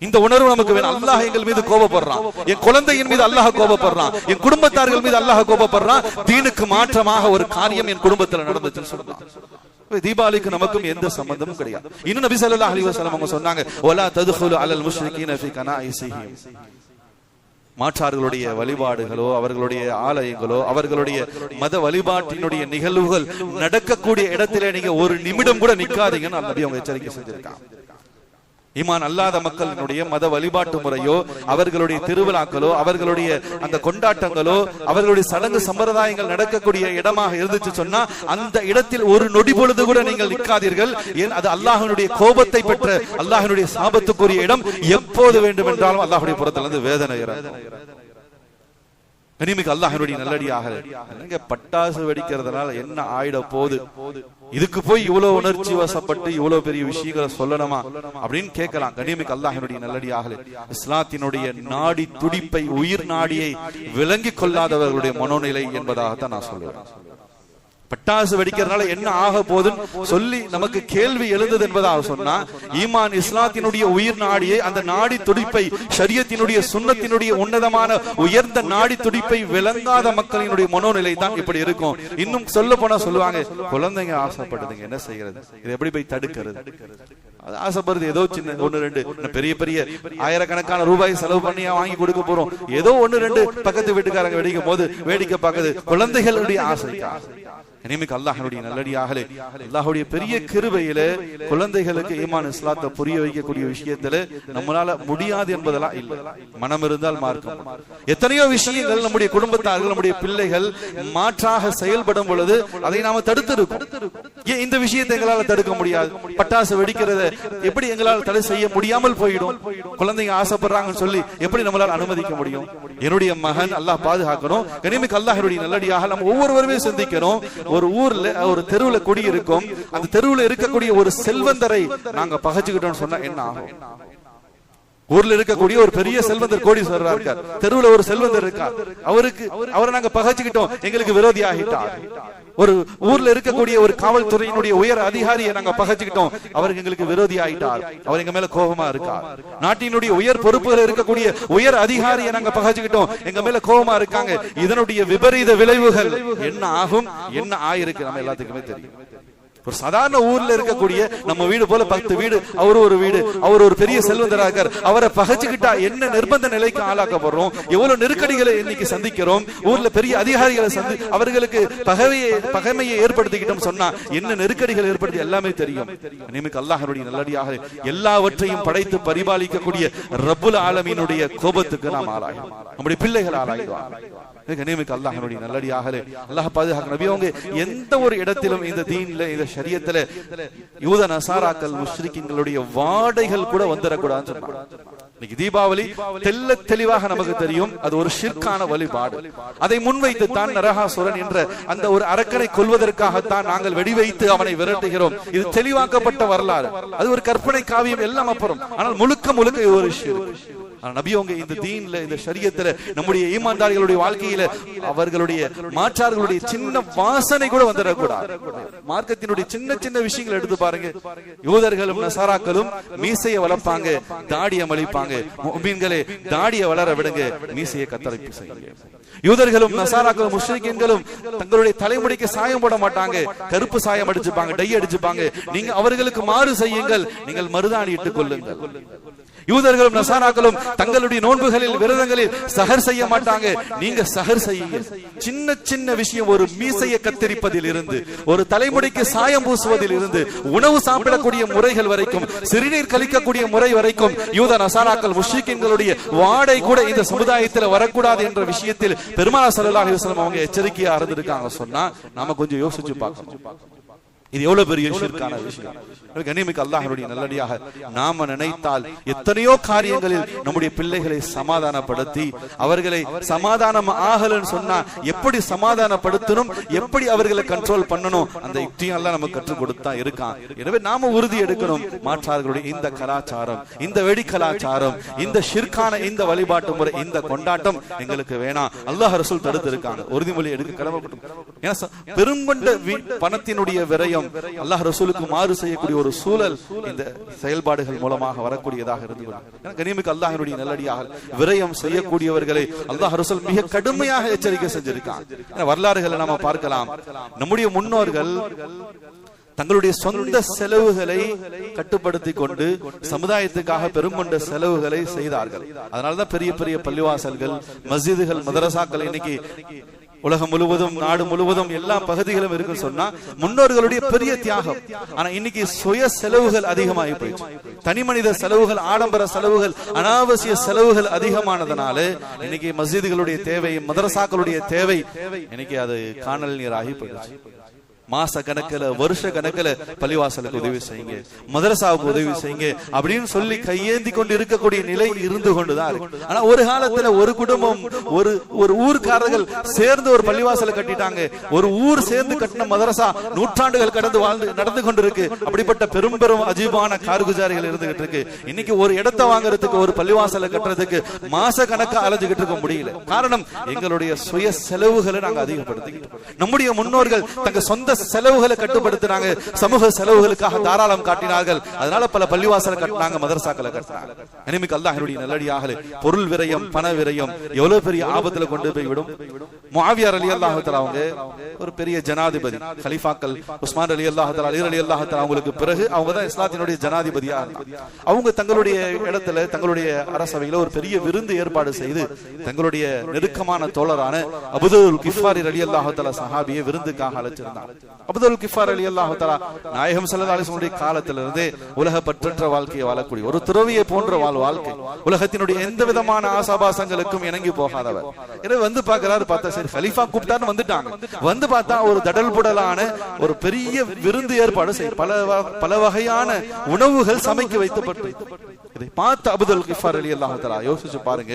Speaker 1: இந்த உணர்வு நமக்கு வேணும். அல்லாஹ் எங்கள் மீது கோபப்படுறான், என் குழந்தையின் மீது அல்லாஹ் கோபப்படுறான், என் குடும்பத்தார்கள் மீது அல்லாஹ் கோபப்படுறான், தீனுக்கு மாற்றமாக ஒரு காரியம் என் குடும்பத்தில் நடந்துச்சுன்னு சொல்றான். தீபாவளிக்கு நமக்கும் எந்த சம்பந்தமும் கிடையாது. இன்னும் நபி ஸல்லல்லாஹு அலைஹி வஸல்லம் அவங்க சொன்னாங்க, வலா ததுகுலு அலல் முஷ்ரிகீன ஃபீ கனாயிஸிஹிம். மாற்றார்களுடைய வழிபாடுகளோ அவர்களுடைய ஆலயங்களோ அவர்களுடைய மத வழிபாட்டினுடைய நிகழ்வுகள் நடக்கக்கூடிய இடத்திலே நீங்க ஒரு நிமிடம் கூட நிக்காதீங்கன்னு நபி அவங்க எச்சரிக்கை செஞ்சிருக்காங்க. ஈமான் அல்லாத மக்களினுடைய மத வழிபாட்டு முறையோ அவர்களுடைய திருவிழாக்களோ அவர்களுடைய அந்த கொண்டாட்டங்களோ அவர்களுடைய சடங்கு சம்பிரதாயங்கள் நடக்கக்கூடிய இடமாக இருந்துச்சு சொன்னா அந்த இடத்தில் ஒரு நொடி பொழுது கூட நீங்கள் நிற்காதீர்கள். ஏன், அது அல்லாஹ்வினுடைய கோபத்தை பெற்ற அல்லாஹ்வினுடைய சாபத்துக்குரிய இடம். எப்போது வேண்டும் என்றாலும் அல்லாஹ்வுடைய புறத்திலிருந்து வேதனை இறங்கும். கனிமிக்கு அல்லாஹ்வினுடைய நல்லடியாக பட்டாசு வெடிக்கிறதுனால என்ன ஆயிட போகுது, இதுக்கு போய் இவ்வளவு உணர்ச்சி வசப்பட்டு இவ்வளவு பெரிய விஷயங்களை சொல்லணுமா அப்படின்னு கேட்கலாம். கனிமிக்கு அல்லாஹ்வினுடைய நல்லடியாக இஸ்லாத்தினுடைய நாடி துடிப்பை உயிர் நாடியை விளங்கிக் கொள்ளாதவர்களுடைய மனோநிலை என்பதாகத்தான் நான் சொல்லுவேன். பட்டாசு வெடிக்கிறதுனால என்ன ஆக போதுன்னு சொல்லி நமக்கு கேள்வி எழுந்தது என்பதாக சொன்னா, ஈமான் இஸ்லாத்தினுடைய உயிர் நாடியை, அந்த நாடி துடிப்பை, ஷரியத்தினுடைய சுன்னத்தினுடைய உன்னதமான உயர்ந்த நாடி துடிப்பை விளங்காத மக்களினுடைய மனோநிலை தான் இப்படி இருக்கும். இன்னும் சொல்ல போனா சொல்லுவாங்க, குழந்தைங்க ஆசைப்படுதுங்க, என்ன செய்யறது, இது எப்படி போய் தடுக்கிறது? அது ஆசைப்படுறது ஏதோ சின்ன ஒன்னு ரெண்டு, பெரிய பெரிய ஆயிரக்கணக்கான ரூபாய் செலவு பண்ணியா வாங்கி கொடுக்க போறோம், ஏதோ ஒன்னு ரெண்டு பக்கத்து வீட்டுக்காரங்க வெடிக்கும் போது வேடிக்கை பார்க்குது, குழந்தைகளுடைய ஆசை. இனிமேல் அல்லாஹ்வுடைய நல்லடியாகலே அல்லாஹ்வுடைய பெரிய கிருபையில குழந்தைகளுக்கு ஈமான் இஸ்லாத்தை புரிய வைக்கக்கூடிய விஷயத்துல நம்மளால முடியாது என்பதெல்லாம் இல்லை. மனம் இருந்தால் மார்க்கம். எத்தனையோ விஷயங்கள் நம்முடைய குடும்பத்தார்கள் நம்முடைய பிள்ளைகள் மாற்றாக செயல்படும் பொழுது அதை நாம தடுத்து இருக்கோம். ஏன் இந்த விஷயத்தை எங்களால தடுக்க முடியாது? பட்டாசு வெடிக்கிறத எப்படி எங்களால் தடை செய்ய முடியாமல் போயிடும்? குழந்தைங்க ஆசைப்படுறாங்கன்னு சொல்லி எப்படி நம்மளால அனுமதிக்க முடியும்? என்னுடைய மகன் அல்லாஹ் பாதுகாக்கணும். கனிமிக்கு அல்லாஹ்வுடைய நல்லடியாக நம்ம ஒவ்வொருவருமே சிந்திக்கணும். ஒரு ஊர்ல ஒரு தெருவுல குடி இருக்கும், அந்த தெருவுல இருக்கக்கூடிய ஒரு செல்வந்தரை நாங்க பகைச்சுக்கிட்டோம்னு சொன்னா என்ன ஆகும்? ஊர்ல இருக்கக்கூடிய ஒரு பெரிய செல்வந்தர் கோடீஸ்வரரா இருக்கார், தெருவுல ஒரு செல்வந்தர் இருக்கார், அவரை நாங்க பகைச்சுக்கிட்டோம், எங்களுக்கு விரோதி ஆகிட்டார். ஒரு ஊர்ல இருக்கக்கூடிய ஒரு காவல்துறையினுடைய உயர் அதிகாரியை நாங்க பகைச்சுக்கிட்டோம், அவருக்கு எங்களுக்கு விரோதி ஆயிட்டார், அவர் எங்க மேல கோபமா இருக்கார். நாட்டினுடைய உயர் பொறுப்புகள் இருக்கக்கூடிய உயர் அதிகாரியை நாங்க பகைச்சுக்கிட்டோம், எங்க மேல கோபமா இருக்காங்க. இதனுடைய விபரீத விளைவுகள் என்ன ஆகும், என்ன ஆயிருக்கு நம்ம எல்லாத்துக்குமே தெரியும். ஒரு சாதாரண ஊர்ல இருக்கக்கூடிய நம்ம வீடு போல 10 வீடு, அவரு ஒரு வீடு, அவர் ஒரு பெரிய செல்வந்தராக, அவரை பகைச்சுக்கிட்டா என்ன நிர்பந்த நிலைக்கு ஆளாக்கப்படுறோம், எவ்வளவு நெருக்கடிகளை இன்னைக்கு சந்திக்கிறோம். ஊர்ல பெரிய அதிகாரிகளை அவர்களுக்கு பகைமையை ஏற்படுத்திக்கிட்டோம் சொன்னா என்ன நெருக்கடிகள் ஏற்படுத்தி எல்லாமே தெரியும். நமக்கு அல்லாஹ்வுடைய நல்லடியாக எல்லாவற்றையும் படைத்து பரிபாலிக்கக்கூடிய ரப்புல் ஆலமீனுடைய கோபத்துக்கு நாம் ஆளாகிறோம், நம்முடைய பிள்ளைகள் ஆளாகிறோம். அல்லாஹ்வுடைய நல்லடியாகலே அல்லாஹ் பாதுகாக்க. நபி அவங்க எந்த ஒரு இடத்திலும் இந்த தீன்ல இந்த ஷரியத்துல யூத நசாராக்கள் முஷ்ரிக்கீன்களுடைய வாடைகள் கூட வந்துடக்கூடாதுன்னு சொன்னாங்க. இன்னைக்கு தீபாவளி தெல்ல தெளிவாக நமக்கு தெரியும், அது ஒரு ஷிர்கான வழிபாடு. அதை முன்வைத்து தான் நரகாசுரன் என்ற அந்த ஒரு அரக்கனை கொல்வதற்காகத்தான் நாங்கள் வெடி வைத்து அவனை விரட்டுகிறோம். இது தெளிவாக்கப்பட்ட வரலாறு, அது ஒரு கற்பனை காவியம் எல்லாம் அப்புறம். ஆனால் முழுக்க முழுக்க ஒரு ஷிர்க். நபி அவங்க இந்த தீன்ல இந்த ஷரியத்துல நம்முடைய ஈமான்தாரிகளுடைய வாழ்க்கையில அவர்களுடைய மாற்றார்களுடைய சின்ன வாசனை கூட வந்துடக்கூடாது. மார்க்கத்தினுடைய சின்ன சின்ன விஷயங்கள் எடுத்து பாருங்க. யூதர்களும் நசாராக்களும் மீசையை வளர்ப்பாங்க, தாடியை மலிப்பாங்க. முஃமின்களே தாடியை வளர விடுங்க, மீசையை கத்தரிப்பு செய்யுங்க. யூதர்களும் நசாராக்களும் முஷ்ரிக்கீன்களும் தங்களுடைய தலைமுடிக்கு சாயம் போட மாட்டாங்க, கருப்பு சாயம் அடிச்சுப்பாங்க, டை அடிச்சுப்பாங்க. நீங்க அவர்களுக்கு மாறு செய்யுங்கள், நீங்கள் மருதாணி இட்டுக் கொள்ளுங்கள். யூதர்களும் நசாராக்களும் தங்களுடைய நோன்புகளில் விரதங்களில் சஹர் செய்ய மாட்டாங்க, நீங்க சஹர் செய்யுங்க. சின்ன சின்ன விஷயம், ஒரு மீசையை கத்தரிப்பதில் இருந்து ஒரு தலைமுடிக்கு சாயம் பூசுவதில் இருந்து உணவு சாப்பிடக்கூடிய முறைகள் வரைக்கும், சிறுநீர் கழிக்கக்கூடிய முறை வரைக்கும் யூத நசாராக்கள் முஷ்ரிக்கீன்களுடைய வாடை கூட இந்த சமுதாயத்தில் வரக்கூடாது என்ற விஷயத்தில் பெருமானார் ஸல்லல்லாஹு அலைஹி வஸல்லம் அவங்க எச்சரிக்கையா இருந்திருக்காங்க. சொன்னா நாம கொஞ்சம் யோசிச்சு பார்க்கணும். இது எவ்வளவு பெரிய ஷிர்கான விஷயம். கண்ணியமிக்க அல்லாஹ்வுடைய நல்லடியாக நாம நினைத்தால் எத்தனையோ காரியங்களில் நம்முடைய பிள்ளைகளை சமாதானப்படுத்தி அவர்களை சமாதானம் ஆகலன்னு சொன்னா எப்படி சமாதானப்படுத்தணும், எப்படி அவர்களை கண்ட்ரோல் பண்ணணும், அந்த யுக்தியும் எல்லாம் நமக்கு கற்றுக் கொடுத்தா இருக்கான். எனவே நாம உறுதி எடுக்கணும், மாற்றார்களுடைய இந்த கலாச்சாரம், இந்த வெடி கலாச்சாரம், இந்த ஷிர்கான இந்த வழிபாட்டு முறை, இந்த கொண்டாட்டம் எங்களுக்கு வேணாம். அல்லாஹ் ரசூல் தடுத்து இருக்காங்க, உறுதிமொழி எடுக்க கடமைப்படும். பெருங்கொண்ட பணத்தினுடைய விரயம் அல்லாஹ் ரசூலுக்கு மாறு செய்யக்கூடிய ஒரு சூழல் இந்த செயல்பாடுகள் மூலமாக வரக்கூடியதாக இருந்து கண்ணியமிக்க அல்லாஹ்வுடைய நல்லடியாக விரயம் செய்யக்கூடியவர்களை அல்லாஹ் ரசூல் மிக கடுமையாக எச்சரிக்கை செஞ்சிருக்காங்க. வரலாறுகளை நாம பார்க்கலாம். நம்முடைய முன்னோர்கள் தங்களுடைய சொந்த செலவுகளை கட்டுப்படுத்தி கொண்டு சமுதாயத்துக்காக பெருங்கொண்ட செலவுகளை செய்தார்கள். அதனாலதான் பெரிய பெரிய பள்ளிவாசல்கள், மஸ்ஜிதுகள், மதரசாக்கள் இன்னைக்கு உலகம் முழுவதும், நாடு முழுவதும் எல்லா பகுதிகளும் இருக்குன்னு சொன்னா முன்னோர்களுடைய பெரிய தியாகம். ஆனா இன்னைக்கு சுய செலவுகள் அதிகமாகி போயிடுச்சு. தனி மனித செலவுகள், ஆடம்பர செலவுகள், அனாவசிய செலவுகள் அதிகமானதுனால இன்னைக்கு மஸ்ஜிதுகளுடைய தேவை, மதரசாக்களுடைய தேவை இன்னைக்கு அது காணல் நீராகி போயிடுச்சு. மாச கணக்கில், வருஷ கணக்கில் பள்ளிவாசலுக்கு உதவி செய்யுங்க, மதரசாவுக்கு உதவி செய்யுங்க அப்படின்னு சொல்லி கையேந்தி கொண்டு இருக்கக்கூடிய நிலை இருந்து கொண்டுதான் இருக்கு. ஆனா ஒரு காலத்துல ஒரு குடும்பம், ஒரு ஊர்க்காரர்கள் சேர்ந்து ஒரு பள்ளிவாசலை கட்டிட்டாங்க. ஒரு ஊர் சேர்ந்து கட்டின மதரசா நூற்றாண்டுகள் கடந்து நடந்து கொண்டிருக்கு. அப்படிப்பட்ட பெரும் பெரும் அஜீபான கார்குஜாரிகள் இருந்துகிட்டு இருக்கு. இன்னைக்கு ஒரு இடத்தை வாங்குறதுக்கு, ஒரு பள்ளிவாசலை கட்டுறதுக்கு மாச கணக்கா அலைஞ்சுகிட்டு இருக்க முடியல. காரணம், எங்களுடைய சுய செலவுகளை நாங்க அதிகப்படுத்திக்கிட்டோம். நம்முடைய முன்னோர்கள் தங்க சொந்த செலவுகளை கட்டுப்படுத்தினாங்க, சமூக செலவுகளுக்காக தாராளம் காட்டினார்கள். அதனால பல பள்ளிவாசலை கட்டினாங்க, மதரசாக்களை கட்டினாங்க. கண்ணியமிக்க அல்லாஹ்வுடைய நல்லடியாக பொருள் விரயம், பண விரயம் எவ்வளவு பெரிய ஆபத்துல கொண்டு போய் விடும். முஆவியா ரலியல்லாஹு தஆலா அவங்க ஒரு பெரிய ஜனாதிபதி, கலீஃபாக்கள் உஸ்மான் ரலியல்லாஹு தஆலா, அலி ரலியல்லாஹு தஆலா அவங்களுக்கு பிறகு அவங்க தான் இஸ்லாத்தினுடைய ஜனாதிபதியா இருந்தாங்க. அவங்க தங்களுடைய இடத்துல, தங்களுடைய அரசவையில ஒரு பெரிய விருந்து ஏற்பாடு செய்து தங்களுடைய நெருக்கமான தோழரான அபூதுல் கிஃபாரி ரலியல்லாஹு தஆலா சஹாபியை விருந்துக்காக அழைச்சிருந்தாங்க. அபூதுல் கிஃபார் ரலியல்லாஹு தஆலா நாயகம் ஸல்லல்லாஹு அலைஹி வஸல்லம் காலத்திலிருந்து உலக பற்றற்ற வாழ்க்கையை வாழக்கூடிய ஒரு துறவியை போன்ற வாழ்க்கை, உலகத்தினுடைய எந்த விதமான ஆசாபாசங்களுக்கும் இணங்கி போகாதவர். எனவே வந்து பார்க்கிறாரு, பார்த்தா சரி கலீஃபா கூப்பிட்டான்னு வந்துட்டாங்க. வந்து பார்த்தா ஒரு தடல் புடலான ஒரு பெரிய விருந்து ஏற்பாடு செய்ய, பல வகையான உணவுகள் சமைக்க வைக்கப்பட்டு இதை பார்த்த அபூதுல் கிஃபார் ரலியல்லாஹு தஆலா யோசிச்சு பாருங்க,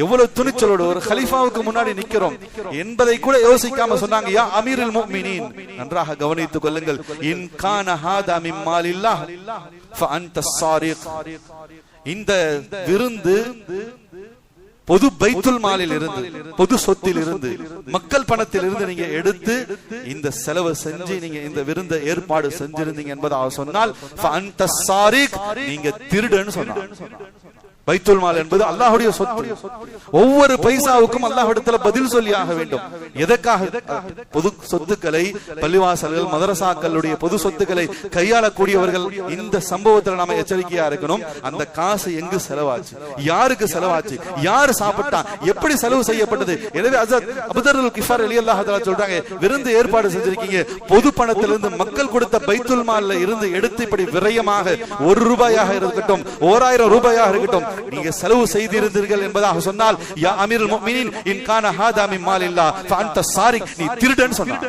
Speaker 1: எவ்வளவு துணிச்சலோடு ஒரு கலீஃபாவுக்கு முன்னாடி நிக்கிறோம் என்பதை கூட யோசிக்காம சொன்னாங்க, யா அமீருல் முஃமினீன், நன்றாக கவனித்துக் கொள்ளுங்கள், இன் கான ஹாதா மின் மாலில்லாஹ் ஃபஅன்த ஸாரிக். இந்த விருந்து பொது பைத்துல் மாலில் இருந்து, பொது சொத்தில் இருந்து, மக்கள் பணத்தில் இருந்து நீங்க எடுத்து இந்த செலவு செஞ்சு நீங்க இந்த விருந்த ஏற்பாடு செஞ்சிருந்தீங்க என்பதாக சொன்னால் ஃபஅன்த ஸாரிக், நீங்க திருடன்னு சொன்னாங்க. பைத்துல் மால் என்பது அல்லாஹ்வுடைய சொத்து. ஒவ்வொரு பைசாவுக்கும் அல்லாஹ்விடத்துல பதில் சொல்லி ஆக வேண்டும். எதற்காக? பொது சொத்துக்களை, பள்ளிவாசல்கள், மதரசாக்களுடைய பொது சொத்துக்களை கையாளக்கூடியவர்கள் இந்த சம்பவத்துல நாம எச்சரிக்கையா இருக்கணும். அந்த காசு எங்கு செலவாச்சு, யாருக்கு செலவாச்சு, யாரு சாப்பிட்டா, எப்படி செலவு செய்யப்பட்டது. எனவே அபூதுல் கிஃபார் ரலியல்லாஹு தஆலா சொல்றாங்க, விருந்து ஏற்பாடு செஞ்சிருக்கீங்க, பொது பணத்திலிருந்து மக்கள் கொடுத்த பைத்துல் மால்ல இருந்து எடுத்து இப்படி விரயமாக ₹1 இருக்கட்டும், 1000 ரூபாயாக இருக்கட்டும், நீங்க செலவு செய்திருந்தீர்கள் என்பதாக சொன்னால், யா அமீருல் முஃமினீன் இன் கான ஹாதா மின் மாலில்லாஹ் ஃபஅன்த ஸாரிக், நீ திருடன் சொன்னாங்க.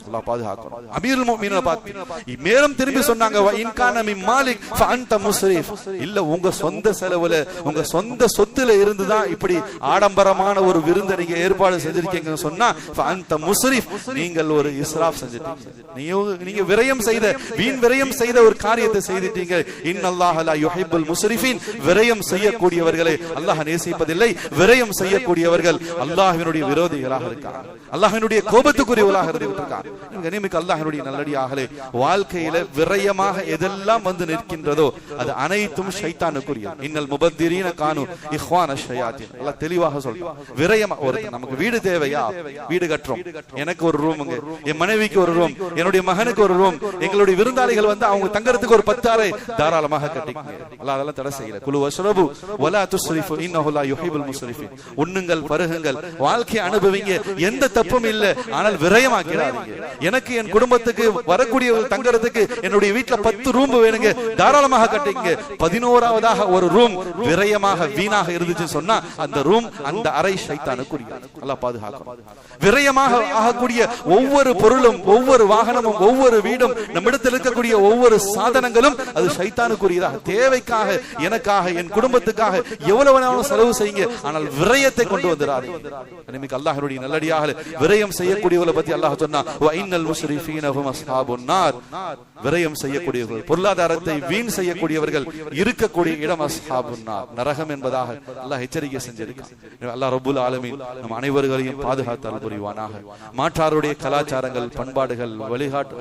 Speaker 1: அல்லாஹ் பாதுகாக்கணும். அமீருல் முஃமினீன பார்த்து மேலும் திரும்பி சொன்னாங்க, வ இன் கான மின் மாலிக் ஃபஅன்த முஸ்ரிஃப், இல்ல உங்க சொந்த செலவுல, உங்க சொந்த சொத்துல இருந்து தான் இப்படி ஆடம்பரமான ஒரு விருந்து நீங்க ஏற்பாடு செஞ்சிருக்கீங்கன்னு சொன்னா ஃபஅன்த முஸ்ரிஃப், நீங்கள் ஒரு இஸ்ராஃப் செஞ்சிட்டீங்க, நீங்க விரயம் செய்த, வீண் விரயம் செய்த ஒரு காரியத்தை செய்துட்டீங்க. இன்னல்லாஹ லா யுஹிப்புல் முஸ்ரிஃபீன், விரயம் செய்யக்கூடியவர்களை அல்லாஹ் நேசிப்பதில்லை. விரயம் செய்யக்கூடியவர்கள் அல்லாஹ்வினுடைய விரோதிகளாக இருக்காங்க, அல்லாஹ்வினுடைய கோபத்துக்குரியவர்களாக இருக்காங்க. கண்ணியமிக்க அல்லாஹ்வினுடைய நல்லடியார்களே, வாழ்க்கையில விரயமாக எதெல்லாம் வந்து நிற்கின்றதோ அது அனைத்தும் ஷைத்தானுக்குரியது. இன்னல் முபத்திரீன கானு இஹ்வான ஷயாத்தீன், அல்லாஹ் தெளிவாக சொல்றான். விரயம், நமக்கு வீடு தேவையா, வீடு கட்டுறோம், எனக்கு ஒரு ரூமுங்க, என் மனைவிக்கு ஒரு ரூம், என்னுடைய மகனுக்கு ஒரு ரூம், எங்களுடைய விருந்தாளிகள் வந்து அவங்க தங்கறதுக்கு ஒரு 10 அறை தாராளமாக கட்டிக்கங்க. அல்லாஹ் அதெல்லாம் தடை செய்யல. குலு வஷ்ரபு வலா துஸ்ரிஃபு இன்னஹு லா யுஹிப்புல் முஸ்ரிஃபீன், உண்ணுங்கள், பருகுங்கள், வாழ்க்கையை அனுபவிங்க, எந்த எந்த தப்பும் இல்லை. ஆனால் விரயமாக்கிறாதீங்க. எனக்கு என் குடும்பத்துக்கு வரக்கூடியவர்கள் தங்கறதுக்கு என்னுடைய வீட்டுல 10 ரூம் வேணுங்க, தாராளமாக கட்டிங்க. 11ஆவதாக ஒரு ரூம் விரயமாக வீணாக இருந்துச்சு சொன்னா அந்த ரூம் அந்த அறை ஷைத்தானுக்குரியது. அல்லாஹ் பாதுகாக்கும். விரயமாக ஆகக்கூடிய ஒவ்வொரு பொருளும், ஒவ்வொரு வாகனமும், ஒவ்வொரு வீடும், நம்மிடத்தில் இருக்கக்கூடிய ஒவ்வொரு சாதனங்களும் அது ஷைத்தானுக்குரியதாக. தேவைக்காக, எனக்காக, என் குடும்பத்துக்காக எவ்வளவு வேணாலும் செலவு செய்யுங்க, ஆனால் விரயத்தை கொண்டு வந்துடாது. நமக்கு அல்லாஹ்வுடைய நல்லடியார்களே, விரயம் செய்யக்கூடியவர்களை பத்தி அல்லாஹ் சொன்னா வ இன்னல் முஸ்ரிஃபீன ஹும் அஸ்ஹாபுன் நார். விரயம் செய்யக்கூடியவர்கள், பொருளாதாரத்தை வீண் செய்யக்கூடியவர்கள் இருக்கக்கூடிய இடம் அஸ்ஹாபுன் நார், நரகம் என்பதாக அல்லாஹ் எச்சரிக்கை செஞ்சிருக்கான். அல்லாஹ் ரப்பல் ஆலமீன் நம் அனைவர்களையும் பாதுகாத்து அருள் புரிவானாக. மாற்றாருடைய கலாச்சாரங்கள், பண்பாடுகள்,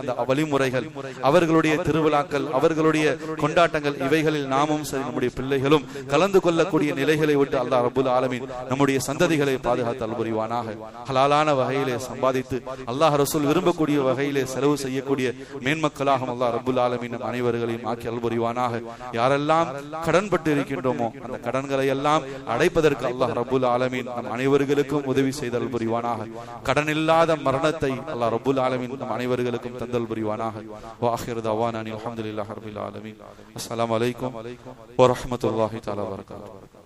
Speaker 1: அந்த வழிமுறைகள், அவர்களுடைய திருவிழாக்கள், அவர்களுடைய கொண்டாட்டங்கள், இவைகளில் நாமும் சரி நம்முடைய பிள்ளைகளும் கலந்து கொள்ளக்கூடிய நிலைகளை விட்டு அல்லாஹ் ரப்பல் ஆலமீன் நம்முடைய சந்ததிகளை பாதுகாத்து அருள் புரிவானாக. ஹலாலான வகையிலே சம்பாதித்து அல்லாஹ் ரசூல் விரும்பக்கூடிய வகையிலே செலவு செய்யக்கூடிய மேன்மக்களாக அல்லாஹ் ரப்பல் ஆலமீன் நம் அனைவர்களையும் ஆக்கி அருள் புரிவானாக. யாரெல்லாம் கடன்பட்டு இருக்கின்றோமோ அந்த கடன்களை எல்லாம் அடைப்பதற்கு அல்லாஹ் ரப்பல் ஆலமீன் நம் அனைவர்களுக்கும் உதவி செய்தல் புரிவானாக. கடன் இல்லாத மரணத்தை அல்லாஹ் ரப்பல் ஆலமீன் நம் அனைவர்களுக்கும் தந்தல் புரிவானாக. வாஹிர் தவானா அல்ஹம்துலில்லாஹி ரப்பில் ஆலமீன். அஸ்ஸலாமு அலைக்கும் வ ரஹ்மத்துல்லாஹி தஆலா வ பரகாத்துஹு.